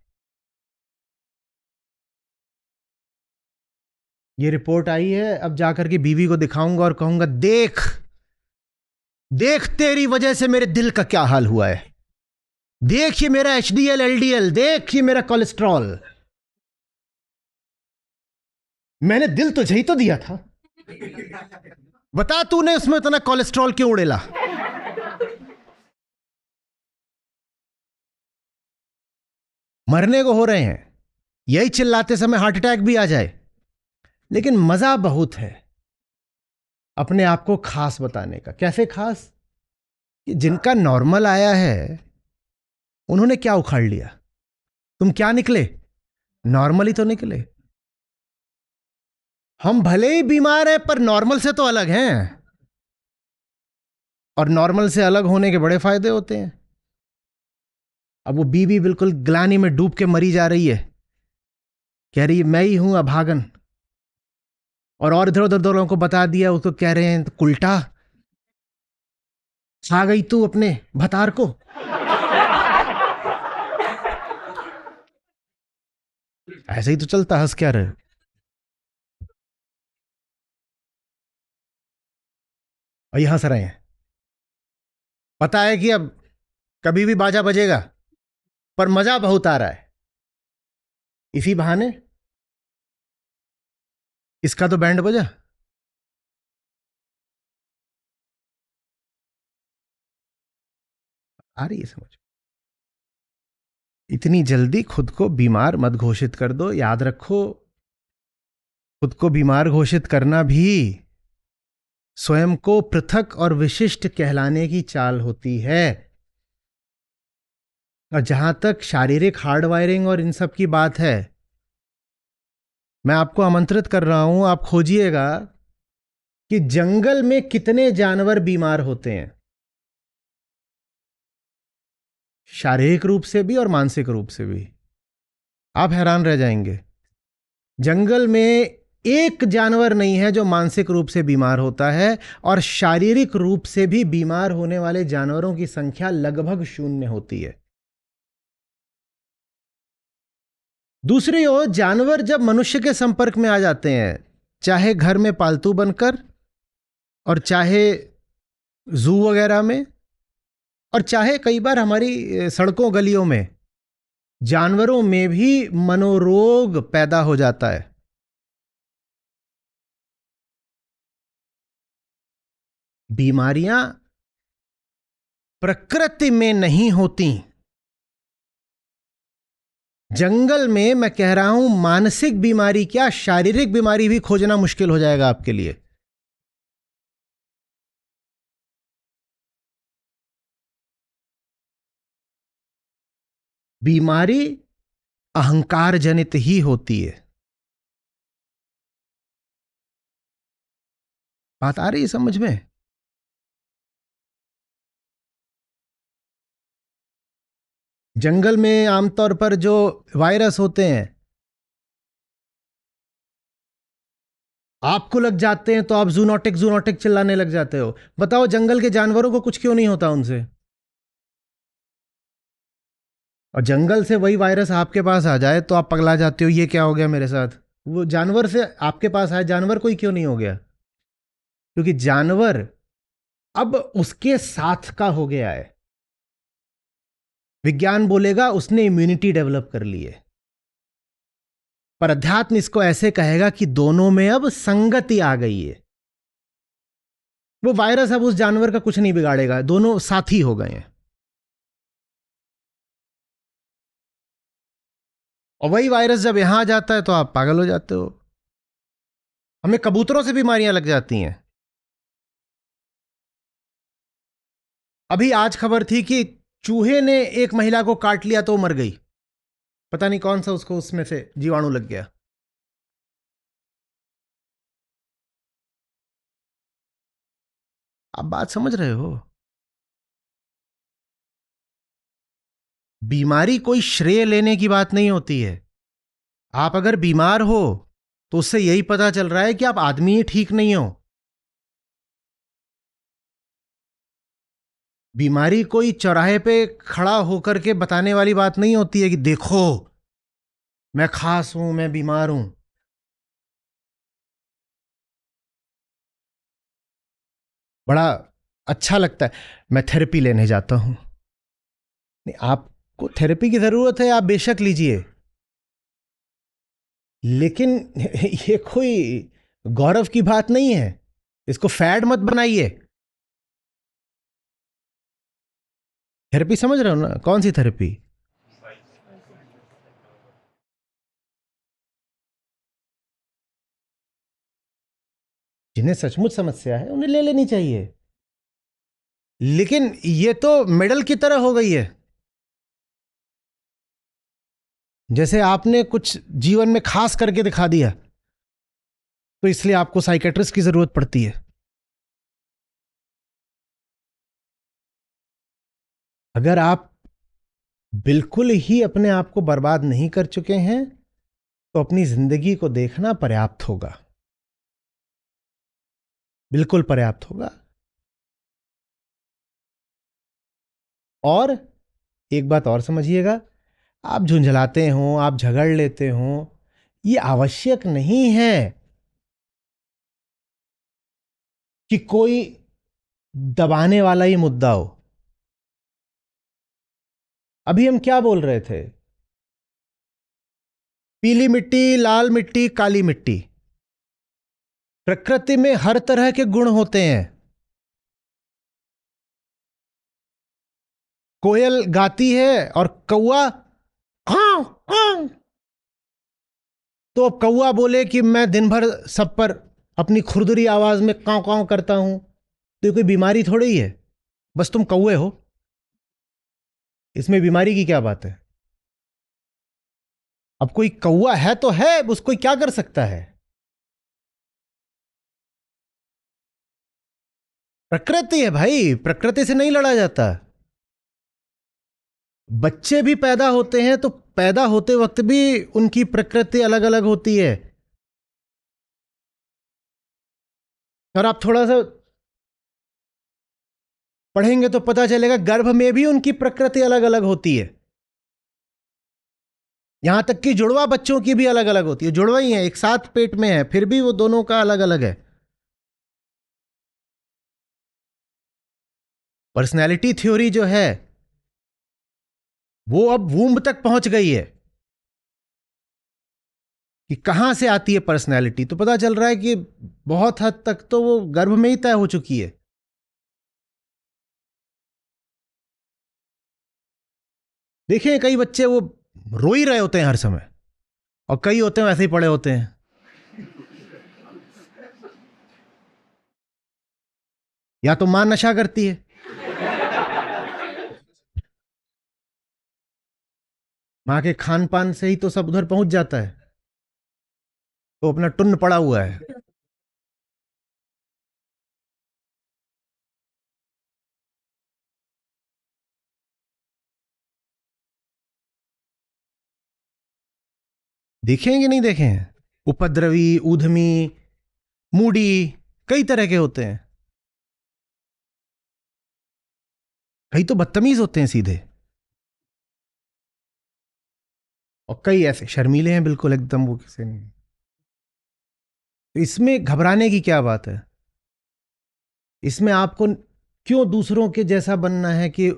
ये रिपोर्ट आई है, अब जाकर के बीवी को दिखाऊंगा और कहूंगा, देख देख तेरी वजह से मेरे दिल का क्या हाल हुआ है। देख ये मेरा HDL LDL, देख ये मेरा कोलेस्ट्रॉल। मैंने दिल तुझे ही तो दिया था, बता तूने उसमें इतना कोलेस्ट्रॉल क्यों उड़ेला? मरने को हो रहे हैं, यही चिल्लाते समय हार्ट अटैक भी आ जाए। लेकिन मजा बहुत है अपने आप को खास बताने का। कैसे खास? कि जिनका नॉर्मल आया है उन्होंने क्या उखाड़ लिया? तुम क्या निकले? नॉर्मल ही तो निकले। हम भले ही बीमार हैं पर नॉर्मल से तो अलग हैं, और नॉर्मल से अलग होने के बड़े फायदे होते हैं। अब वो बीबी बिल्कुल ग्लानि में डूब के मरी जा रही है, कह रही है मैं ही हूं अभागन, और इधर उधर दो लोगों को बता दिया, उसको कह रहे हैं तो उल्टा छा गई तू अपने भतार को। ऐसे ही तो चलता, हंस क्या रहे? और ये हंस रहे हैं, पता है कि अब कभी भी बाजा बजेगा, पर मजा बहुत आ रहा है। इसी बहाने इसका तो बैंड बजा। आ रही है समझ? इतनी जल्दी खुद को बीमार मत घोषित कर दो। याद रखो, खुद को बीमार घोषित करना भी स्वयं को पृथक और विशिष्ट कहलाने की चाल होती है। और जहां तक शारीरिक हार्डवायरिंग और इन सब की बात है, मैं आपको आमंत्रित कर रहा हूं, आप खोजिएगा कि जंगल में कितने जानवर बीमार होते हैं, शारीरिक रूप से भी और मानसिक रूप से भी। आप हैरान रह जाएंगे। जंगल में एक जानवर नहीं है जो मानसिक रूप से बीमार होता है, और शारीरिक रूप से भी बीमार होने वाले जानवरों की संख्या लगभग शून्य होती है। दूसरी ओर जानवर जब मनुष्य के संपर्क में आ जाते हैं, चाहे घर में पालतू बनकर, और चाहे जू वगैरह में, और चाहे कई बार हमारी सड़कों गलियों में, जानवरों में भी मनोरोग पैदा हो जाता है। बीमारियां प्रकृति में नहीं होती। जंगल में मैं कह रहा हूं, मानसिक बीमारी क्या, शारीरिक बीमारी भी खोजना मुश्किल हो जाएगा आपके लिए। बीमारी अहंकार जनित ही होती है। बात आ रही है समझ में? जंगल में आमतौर पर जो वायरस होते हैं, आपको लग जाते हैं तो आप जूनोटिक जूनोटिक चिल्लाने लग जाते हो। बताओ जंगल के जानवरों को कुछ क्यों नहीं होता उनसे? और जंगल से वही वायरस आपके पास आ जाए तो आप पगला जाते हो, ये क्या हो गया मेरे साथ। वो जानवर से आपके पास आए, जानवर को ही क्यों नहीं हो गया? क्योंकि जानवर अब उसके साथ का हो गया है। विज्ञान बोलेगा उसने इम्यूनिटी डेवलप कर ली है, पर अध्यात्म इसको ऐसे कहेगा कि दोनों में अब संगति आ गई है। वो वायरस अब उस जानवर का कुछ नहीं बिगाड़ेगा, दोनों साथी हो गए हैं। और वही वायरस जब यहां आ जाता है तो आप पागल हो जाते हो। हमें कबूतरों से बीमारियां लग जाती हैं। अभी आज खबर थी कि चूहे ने एक महिला को काट लिया तो मर गई। पता नहीं कौन सा उसको उसमें से जीवाणु लग गया। आप बात समझ रहे हो? बीमारी कोई श्रेय लेने की बात नहीं होती है। आप अगर बीमार हो तो उससे यही पता चल रहा है कि आप आदमी ही ठीक नहीं हो। बीमारी कोई चौराहे पे खड़ा होकर के बताने वाली बात नहीं होती है कि देखो मैं खास हूं, मैं बीमार हूं। बड़ा अच्छा लगता है, मैं थेरेपी लेने जाता हूं। नहीं, आपको थेरेपी की जरूरत है, आप बेशक लीजिए, लेकिन ये कोई गौरव की बात नहीं है। इसको फैड मत बनाइए। थेरेपी समझ रहे हो ना? कौन सी थेरेपी? जिन्हें सचमुच समस्या है उन्हें ले लेनी चाहिए, लेकिन ये तो मेडल की तरह हो गई है। जैसे आपने कुछ जीवन में खास करके दिखा दिया तो इसलिए आपको साइकेट्रिस्ट की जरूरत पड़ती है। अगर आप बिल्कुल ही अपने आप को बर्बाद नहीं कर चुके हैं तो अपनी जिंदगी को देखना पर्याप्त होगा, बिल्कुल पर्याप्त होगा। और एक बात और समझिएगा, आप झुंझलाते हो, आप झगड़ लेते हो, ये आवश्यक नहीं है कि कोई दबाने वाला ही मुद्दा हो। अभी हम क्या बोल रहे थे? पीली मिट्टी, लाल मिट्टी, काली मिट्टी। प्रकृति में हर तरह के गुण होते हैं। कोयल गाती है और कौआ हाँ हाँ, तो अब कौआ बोले कि मैं दिन भर सब पर अपनी खुरदुरी आवाज में कांव कांव करता हूं, तो ये कोई बीमारी थोड़ी ही है। बस तुम कौए हो, इसमें बीमारी की क्या बात है? अब कोई कौआ है तो है, उसको क्या कर सकता है? प्रकृति है भाई, प्रकृति से नहीं लड़ा जाता। बच्चे भी पैदा होते हैं तो पैदा होते वक्त भी उनकी प्रकृति अलग अलग होती है। और आप थोड़ा सा पढ़ेंगे तो पता चलेगा गर्भ में भी उनकी प्रकृति अलग अलग होती है। यहां तक कि जुड़वा बच्चों की भी अलग अलग होती है। जुड़वा ही है, एक साथ पेट में है, फिर भी वो दोनों का अलग अलग है। पर्सनैलिटी थ्योरी जो है वो अब वूम्ब तक पहुंच गई है कि कहां से आती है पर्सनैलिटी। तो पता चल रहा है कि बहुत हद तक तो वो गर्भ में ही तय हो चुकी है। देखिए कई बच्चे वो रो ही रहे होते हैं हर समय, और कई होते हैं वैसे ही पड़े होते हैं। या तो मां नशा करती है, मां के खान पान से ही तो सब उधर पहुंच जाता है, तो अपना टुन्न पड़ा हुआ है। देखें कि नहीं देखें? उपद्रवी, ऊधमी, मूडी, कई तरह के होते हैं। कई तो बदतमीज होते हैं सीधे, और कई ऐसे शर्मीले हैं बिल्कुल एकदम, वो किसी नहीं। तो इसमें घबराने की क्या बात है? इसमें आपको क्यों दूसरों के जैसा बनना है कि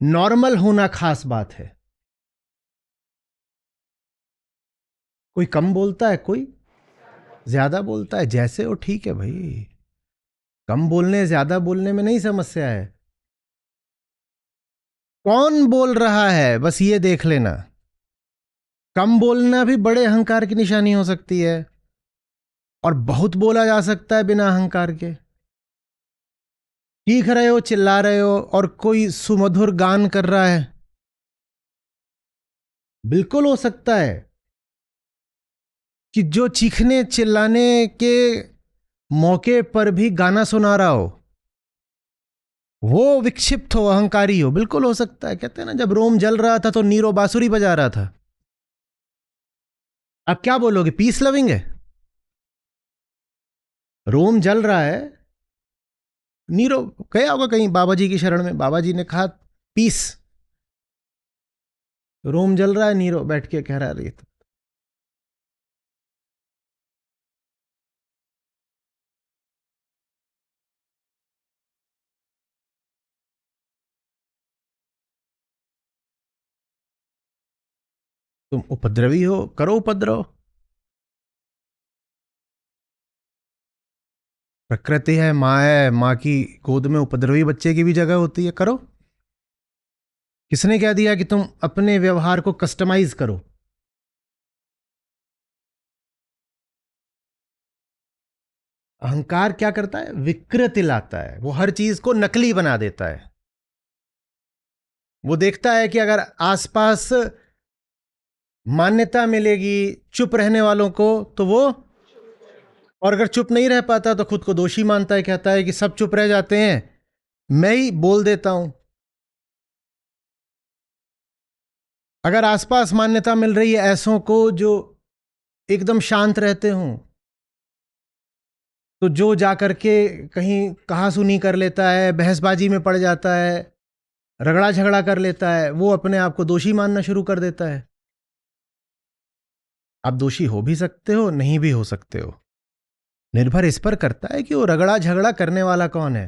नॉर्मल होना खास बात है? कोई कम बोलता है, कोई ज्यादा बोलता है, जैसे हो ठीक है भाई। कम बोलने ज्यादा बोलने में नहीं समस्या है। कौन बोल रहा है बस ये देख लेना। कम बोलना भी बड़े अहंकार की निशानी हो सकती है, और बहुत बोला जा सकता है बिना अहंकार के। चीख रहे हो, चिल्ला रहे हो, और कोई सुमधुर गान कर रहा है, बिल्कुल हो सकता है कि जो चीखने चिल्लाने के मौके पर भी गाना सुना रहा हो वो विक्षिप्त हो, अहंकारी हो, बिल्कुल हो सकता है। कहते हैं ना, जब रोम जल रहा था तो नीरो बांसुरी बजा रहा था। अब क्या बोलोगे, पीस लविंग है? रोम जल रहा है, नीरो गया होगा कहीं बाबा जी की शरण में, बाबा जी ने कहा पीस। रोम जल रहा है, नीरो बैठ के कह रहा है तो तुम उपद्रवी हो, करो उपद्रव। प्रकृति है, माँ है, माँ की गोद में उपद्रवी बच्चे की भी जगह होती है, करो। किसने कह दिया कि तुम अपने व्यवहार को कस्टमाइज करो? अहंकार क्या करता है, विकृति लाता है, वो हर चीज को नकली बना देता है। वो देखता है कि अगर आसपास मान्यता मिलेगी चुप रहने वालों को तो वो, और अगर चुप नहीं रह पाता तो खुद को दोषी मानता है, कहता है कि सब चुप रह जाते हैं, मैं ही बोल देता हूं। अगर आसपास मान्यता मिल रही है ऐसों को जो एकदम शांत रहते हों, तो जो जाकर के कहीं कहा सुनी कर लेता है, बहसबाजी में पड़ जाता है, रगड़ा झगड़ा कर लेता है, वो अपने आप को दोषी मानना शुरू कर देता है। आप दोषी हो भी सकते हो, नहीं भी हो सकते हो, निर्भर इस पर करता है कि वो रगड़ा झगड़ा करने वाला कौन है।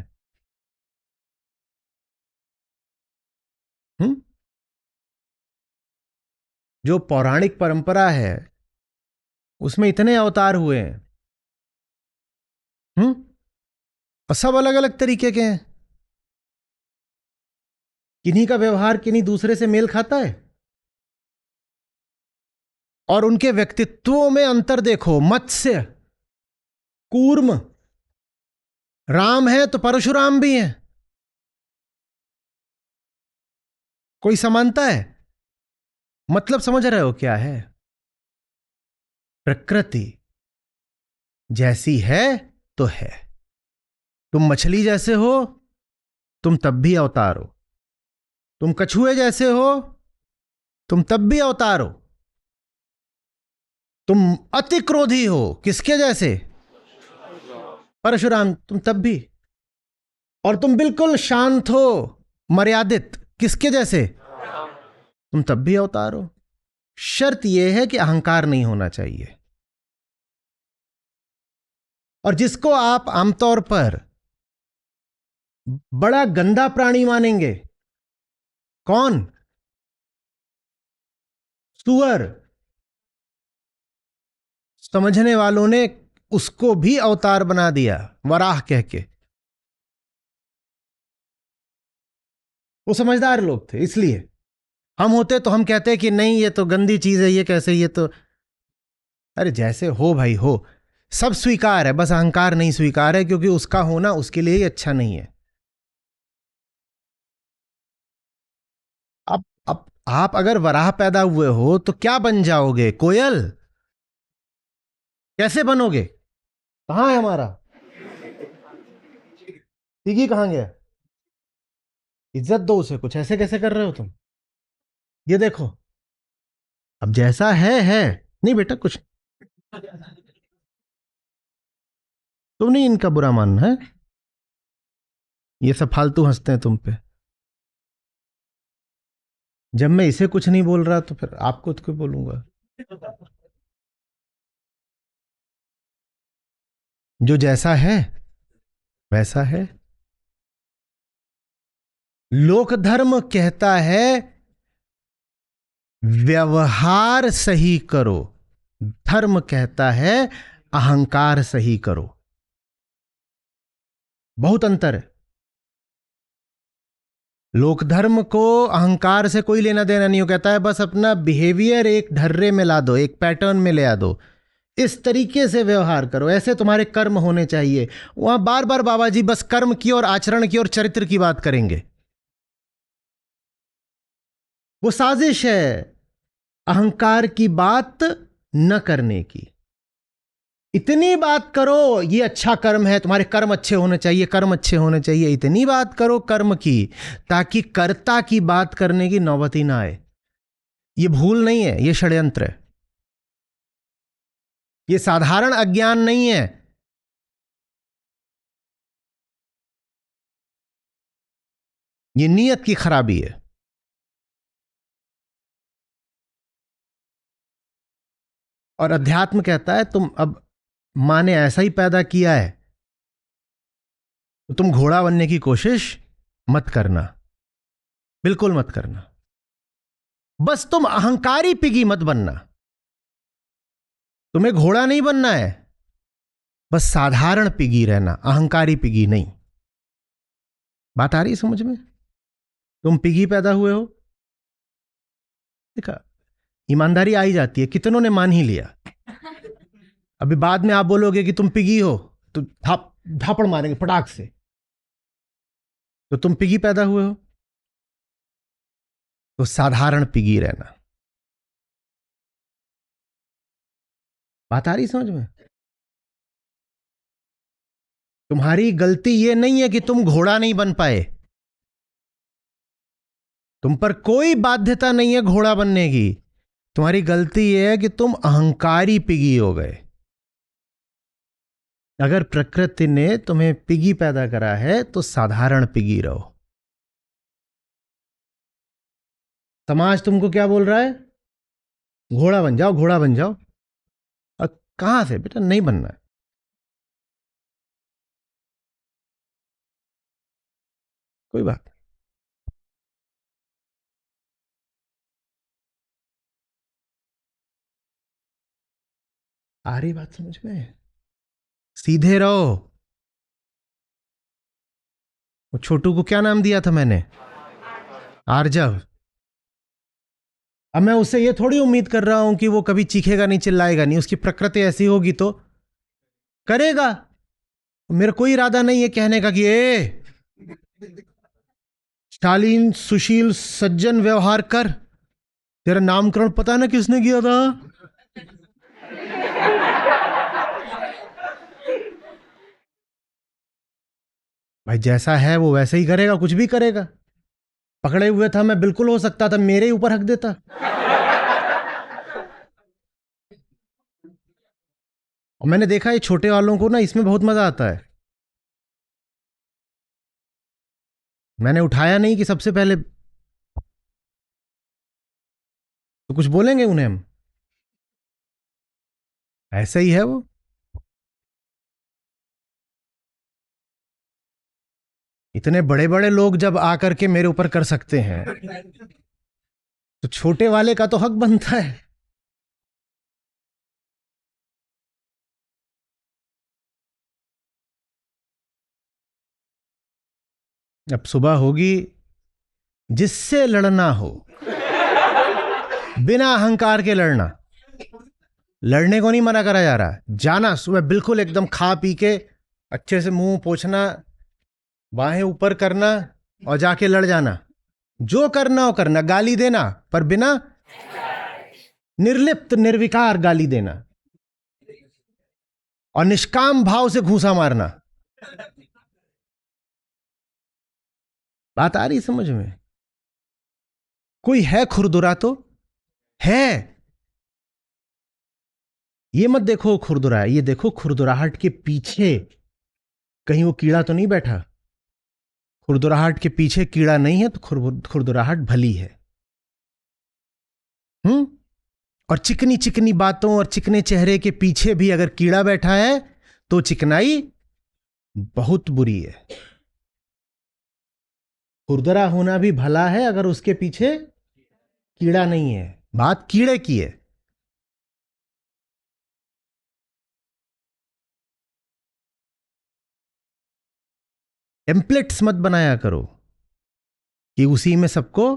हम्म? जो पौराणिक परंपरा है उसमें इतने अवतार हुए हैं, और सब अलग अलग तरीके के हैं। किन्हीं का व्यवहार किन्हीं दूसरे से मेल खाता है, और उनके व्यक्तित्वों में अंतर देखो। मत्स्य, कूर्म, राम है तो परशुराम भी है, कोई समानता है? मतलब समझ रहे हो क्या है? प्रकृति जैसी है तो है। तुम मछली जैसे हो, तुम तब भी अवतार हो। तुम कछुए जैसे हो, तुम तब भी अवतार हो। तुम अति क्रोधी हो, किसके जैसे? परशुराम, तुम तब भी। और तुम बिल्कुल शांत हो, मर्यादित, किसके जैसे? तुम तब भी अवतार हो। शर्त यह है कि अहंकार नहीं होना चाहिए। और जिसको आप आमतौर पर बड़ा गंदा प्राणी मानेंगे, कौन? सुअर, समझने वालों ने उसको भी अवतार बना दिया, वराह कह के। वो समझदार लोग थे, इसलिए। हम होते तो हम कहते कि नहीं ये तो गंदी चीज है, ये कैसे, ये तो। अरे जैसे हो भाई हो, सब स्वीकार है, बस अहंकार नहीं स्वीकार है, क्योंकि उसका होना उसके लिए ही अच्छा नहीं है। अब आप अगर वराह पैदा हुए हो तो क्या बन जाओगे, कोयल? कैसे बनोगे? कहां है हमारा तिगी, कहां गया? इज्जत दो उसे, कुछ ऐसे कैसे कर रहे हो तुम? ये देखो, अब जैसा है। नहीं बेटा, कुछ तुम नहीं इनका बुरा मानना है, ये सब फालतू हंसते हैं तुम पे। जब मैं इसे कुछ नहीं बोल रहा तो फिर आपको तो क्यों बोलूंगा। जो जैसा है वैसा है। लोक धर्म कहता है व्यवहार सही करो, धर्म कहता है अहंकार सही करो। बहुत अंतर है। लोक धर्म को अहंकार से कोई लेना देना नहीं हो, कहता है बस अपना बिहेवियर एक ढर्रे में ला दो, एक पैटर्न में ले आ दो, इस तरीके से व्यवहार करो, ऐसे तुम्हारे कर्म होने चाहिए। वहां बार बार बाबा जी बस कर्म की और आचरण की और चरित्र की बात करेंगे। वो साजिश है अहंकार की बात न करने की। इतनी बात करो ये अच्छा कर्म है, तुम्हारे कर्म अच्छे होने चाहिए, कर्म अच्छे होने चाहिए, इतनी बात करो कर्म की ताकि कर्ता की बात करने की नौबत ही ना आए। ये भूल नहीं है, ये षड्यंत्र है, ये साधारण अज्ञान नहीं है। ये नीयत की खराबी है। और अध्यात्म कहता है तुम अब माँ ने ऐसा ही पैदा किया है तो तुम घोड़ा बनने की कोशिश मत करना, बिल्कुल मत करना। बस तुम अहंकारी पिगी मत बनना। तुम्हें घोड़ा नहीं बनना है, बस साधारण पिगी रहना, अहंकारी पिगी नहीं। बात आ रही समझ में? तुम पिगी पैदा हुए हो, देखा ईमानदारी आ ही जाती है, कितनों ने मान ही लिया। अभी बाद में आप बोलोगे कि तुम पिगी हो तो झापड़ मारेंगे फटाक से। तो तुम पिगी पैदा हुए हो तो साधारण पिगी रहना। बात आ रही समझ में? तुम्हारी गलती यह नहीं है कि तुम घोड़ा नहीं बन पाए, तुम पर कोई बाध्यता नहीं है घोड़ा बनने की। तुम्हारी गलती यह है कि तुम अहंकारी पिगी हो गए। अगर प्रकृति ने तुम्हें पिगी पैदा करा है तो साधारण पिगी रहो। समाज तुमको क्या बोल रहा है? घोड़ा बन जाओ, घोड़ा बन जाओ। और कहां से बेटा, नहीं बनना है। कोई बात नहीं। आ रही बात समझ में? सीधे रहो। वो छोटू को क्या नाम दिया था मैंने? आर्जव। अब मैं उससे ये थोड़ी उम्मीद कर रहा हूं कि वो कभी चीखेगा नहीं, चिल्लाएगा नहीं, उसकी प्रकृति ऐसी होगी तो करेगा। मेरा कोई इरादा नहीं है कहने का कि ए शालीन सुशील सज्जन व्यवहार कर, तेरा नामकरण पता ना किसने किया था। भाई जैसा है वो वैसे ही करेगा, कुछ भी करेगा। पकड़े हुए था मैं, बिल्कुल हो सकता था मेरे ही ऊपर हक देता। और मैंने देखा ये छोटे वालों को ना इसमें बहुत मजा आता है। मैंने उठाया नहीं कि सबसे पहले तो कुछ बोलेंगे उन्हें हम। ऐसा ही है वो। इतने बड़े बड़े लोग जब आकर के मेरे ऊपर कर सकते हैं तो छोटे वाले का तो हक बनता है। अब सुबह होगी, जिससे लड़ना हो बिना अहंकार के लड़ना। लड़ने को नहीं मना करा जा रहा, जाना सुबह बिल्कुल एकदम खा पी के अच्छे से मुंह पोछना, बाहें ऊपर करना और जाके लड़ जाना। जो करना हो करना, गाली देना पर बिना, निर्लिप्त निर्विकार गाली देना और निष्काम भाव से घूंसा मारना। बात आ रही समझ में? कोई है खुरदुरा तो है। ये मत देखो खुरदुरा है, ये देखो खुरदुराहट के पीछे कहीं वो कीड़ा तो नहीं बैठा? खुरदुराहट के पीछे कीड़ा नहीं है तो खुरदुराहट भली है। और चिकनी चिकनी बातों और चिकने चेहरे के पीछे भी अगर कीड़ा बैठा है तो चिकनाई बहुत बुरी है। खुरदरा होना भी भला है अगर उसके पीछे कीड़ा नहीं है। बात कीड़े की है। टेम्पलेट्स मत बनाया करो कि उसी में सबको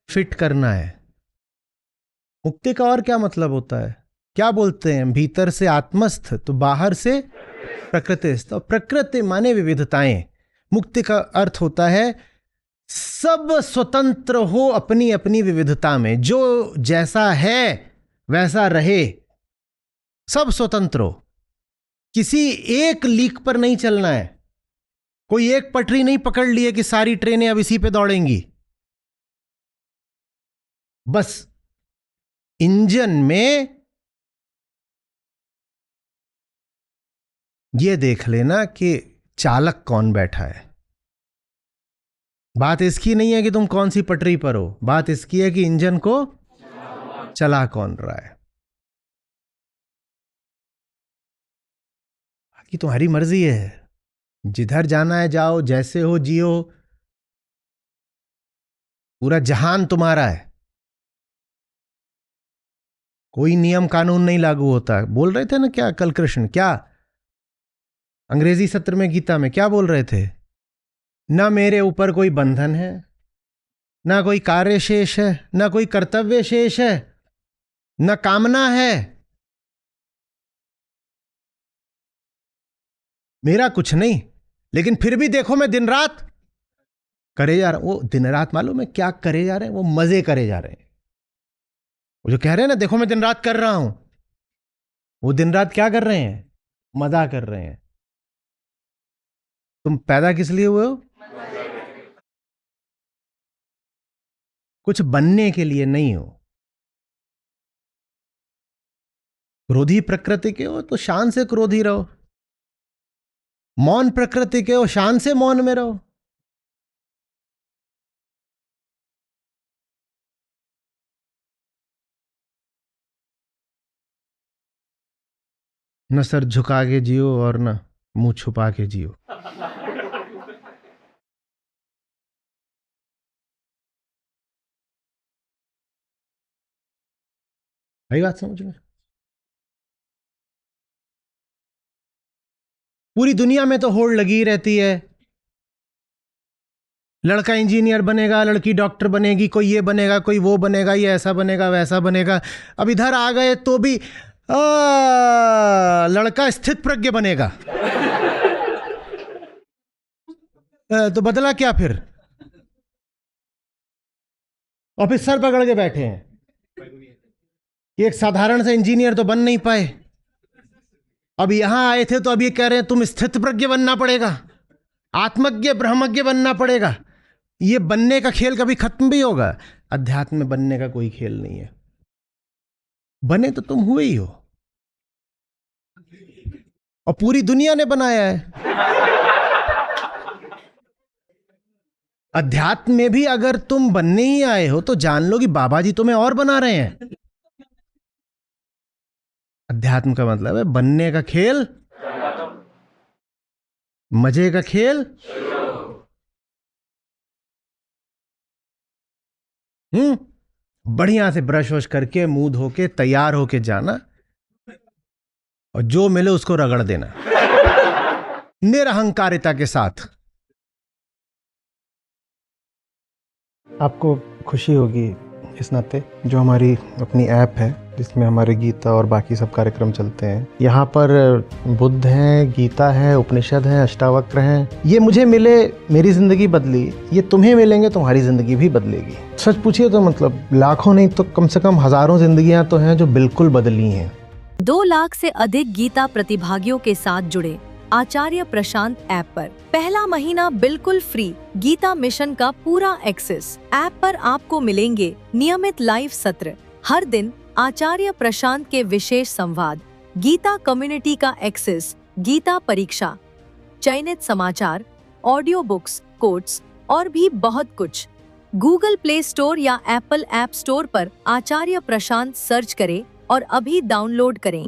फिट करना है। मुक्ति का और क्या मतलब होता है? क्या बोलते हैं? भीतर से आत्मस्थ तो बाहर से प्रकृतिस्थ। और प्रकृति माने विविधताएं। मुक्ति का अर्थ होता है सब स्वतंत्र हो अपनी अपनी विविधता में, जो जैसा है वैसा रहे, सब स्वतंत्र हो। किसी एक लीक पर नहीं चलना है। कोई एक पटरी नहीं पकड़ ली है कि सारी ट्रेनें अब इसी पे दौड़ेंगी। बस इंजन में यह देख लेना कि चालक कौन बैठा है। बात इसकी नहीं है कि तुम कौन सी पटरी पर हो, बात इसकी है कि इंजन को चला कौन रहा है। बाकी तुम्हारी मर्जी है, जिधर जाना है जाओ, जैसे हो जियो, पूरा जहान तुम्हारा है। कोई नियम कानून नहीं लागू होता। बोल रहे थे ना क्या कल कृष्ण, क्या अंग्रेजी सत्र में गीता में क्या बोल रहे थे? ना मेरे ऊपर कोई बंधन है, ना कोई कार्य शेष है, ना कोई कर्तव्य शेष है, ना कामना है, मेरा कुछ नहीं। लेकिन फिर भी देखो मैं दिन रात करे जा रहा हूं। वो दिन रात मालूम है क्या करे जा रहे हैं? वो मजे करे जा रहे हैं। वो जो कह रहे हैं ना देखो मैं दिन रात कर रहा हूं, वो दिन रात क्या कर रहे हैं? मजा कर रहे हैं। तुम पैदा किस लिए हुए हो? कुछ बनने के लिए नहीं हो। क्रोधी प्रकृति के हो तो शान से क्रोधी रहो, मौन प्रकृति के हो शान से मौन में रहो। न सर झुका के जियो और न मुंह छुपा के जियो। भाई बात समझ में? पूरी दुनिया में तो होड़ लगी रहती है, लड़का इंजीनियर बनेगा, लड़की डॉक्टर बनेगी, कोई ये बनेगा, कोई वो बनेगा, ये ऐसा बनेगा, वैसा बनेगा। अब इधर आ गए तो भी लड़का स्थित प्रज्ञ बनेगा। तो बदला क्या फिर? और फिर सर पकड़ के बैठे हैं कि एक साधारण सा इंजीनियर तो बन नहीं पाए। अब यहां आए थे तो अब ये कह रहे हैं तुम स्थित प्रज्ञ बनना पड़ेगा, आत्मज्ञ ब्रह्मज्ञ बनना पड़ेगा। ये बनने का खेल कभी खत्म भी होगा? अध्यात्म में बनने का कोई खेल नहीं है। बने तो तुम हुए ही हो, और पूरी दुनिया ने बनाया है। अध्यात्म में भी अगर तुम बनने ही आए हो तो जान लो कि बाबा जी तुम्हें और बना रहे हैं। अध्यात्म का मतलब है बनने का खेल, मजे का खेल। बढ़िया से ब्रश वश करके मुंह धो के तैयार होके जाना और जो मिले उसको रगड़ देना निरहंकारिता के साथ। आपको खुशी होगी इस नाते जो हमारी अपनी ऐप है जिसमें हमारे गीता और बाकी सब कार्यक्रम चलते हैं। यहाँ पर बुद्ध हैं, गीता है, उपनिषद हैं, अष्टावक्र हैं। ये मुझे मिले, मेरी जिंदगी बदली, ये तुम्हें मिलेंगे, तुम्हारी जिंदगी भी बदलेगी। सच पूछिए तो मतलब लाखों नहीं तो कम से कम हजारों जिंदगियां तो हैं जो बिल्कुल बदली हैं। 2 लाख से अधिक गीता प्रतिभागियों के साथ जुड़े आचार्य प्रशांत ऐप पर पहला महीना बिल्कुल फ्री गीता मिशन का पूरा एक्सेस। ऐप पर आपको मिलेंगे नियमित लाइव सत्र, हर दिन आचार्य प्रशांत के विशेष संवाद, गीता कम्युनिटी का एक्सेस, गीता परीक्षा, चयनित समाचार, ऑडियो बुक्स, कोट्स और भी बहुत कुछ। गूगल प्ले स्टोर या एप्पल ऐप स्टोर पर आचार्य प्रशांत सर्च करें और अभी डाउनलोड करें।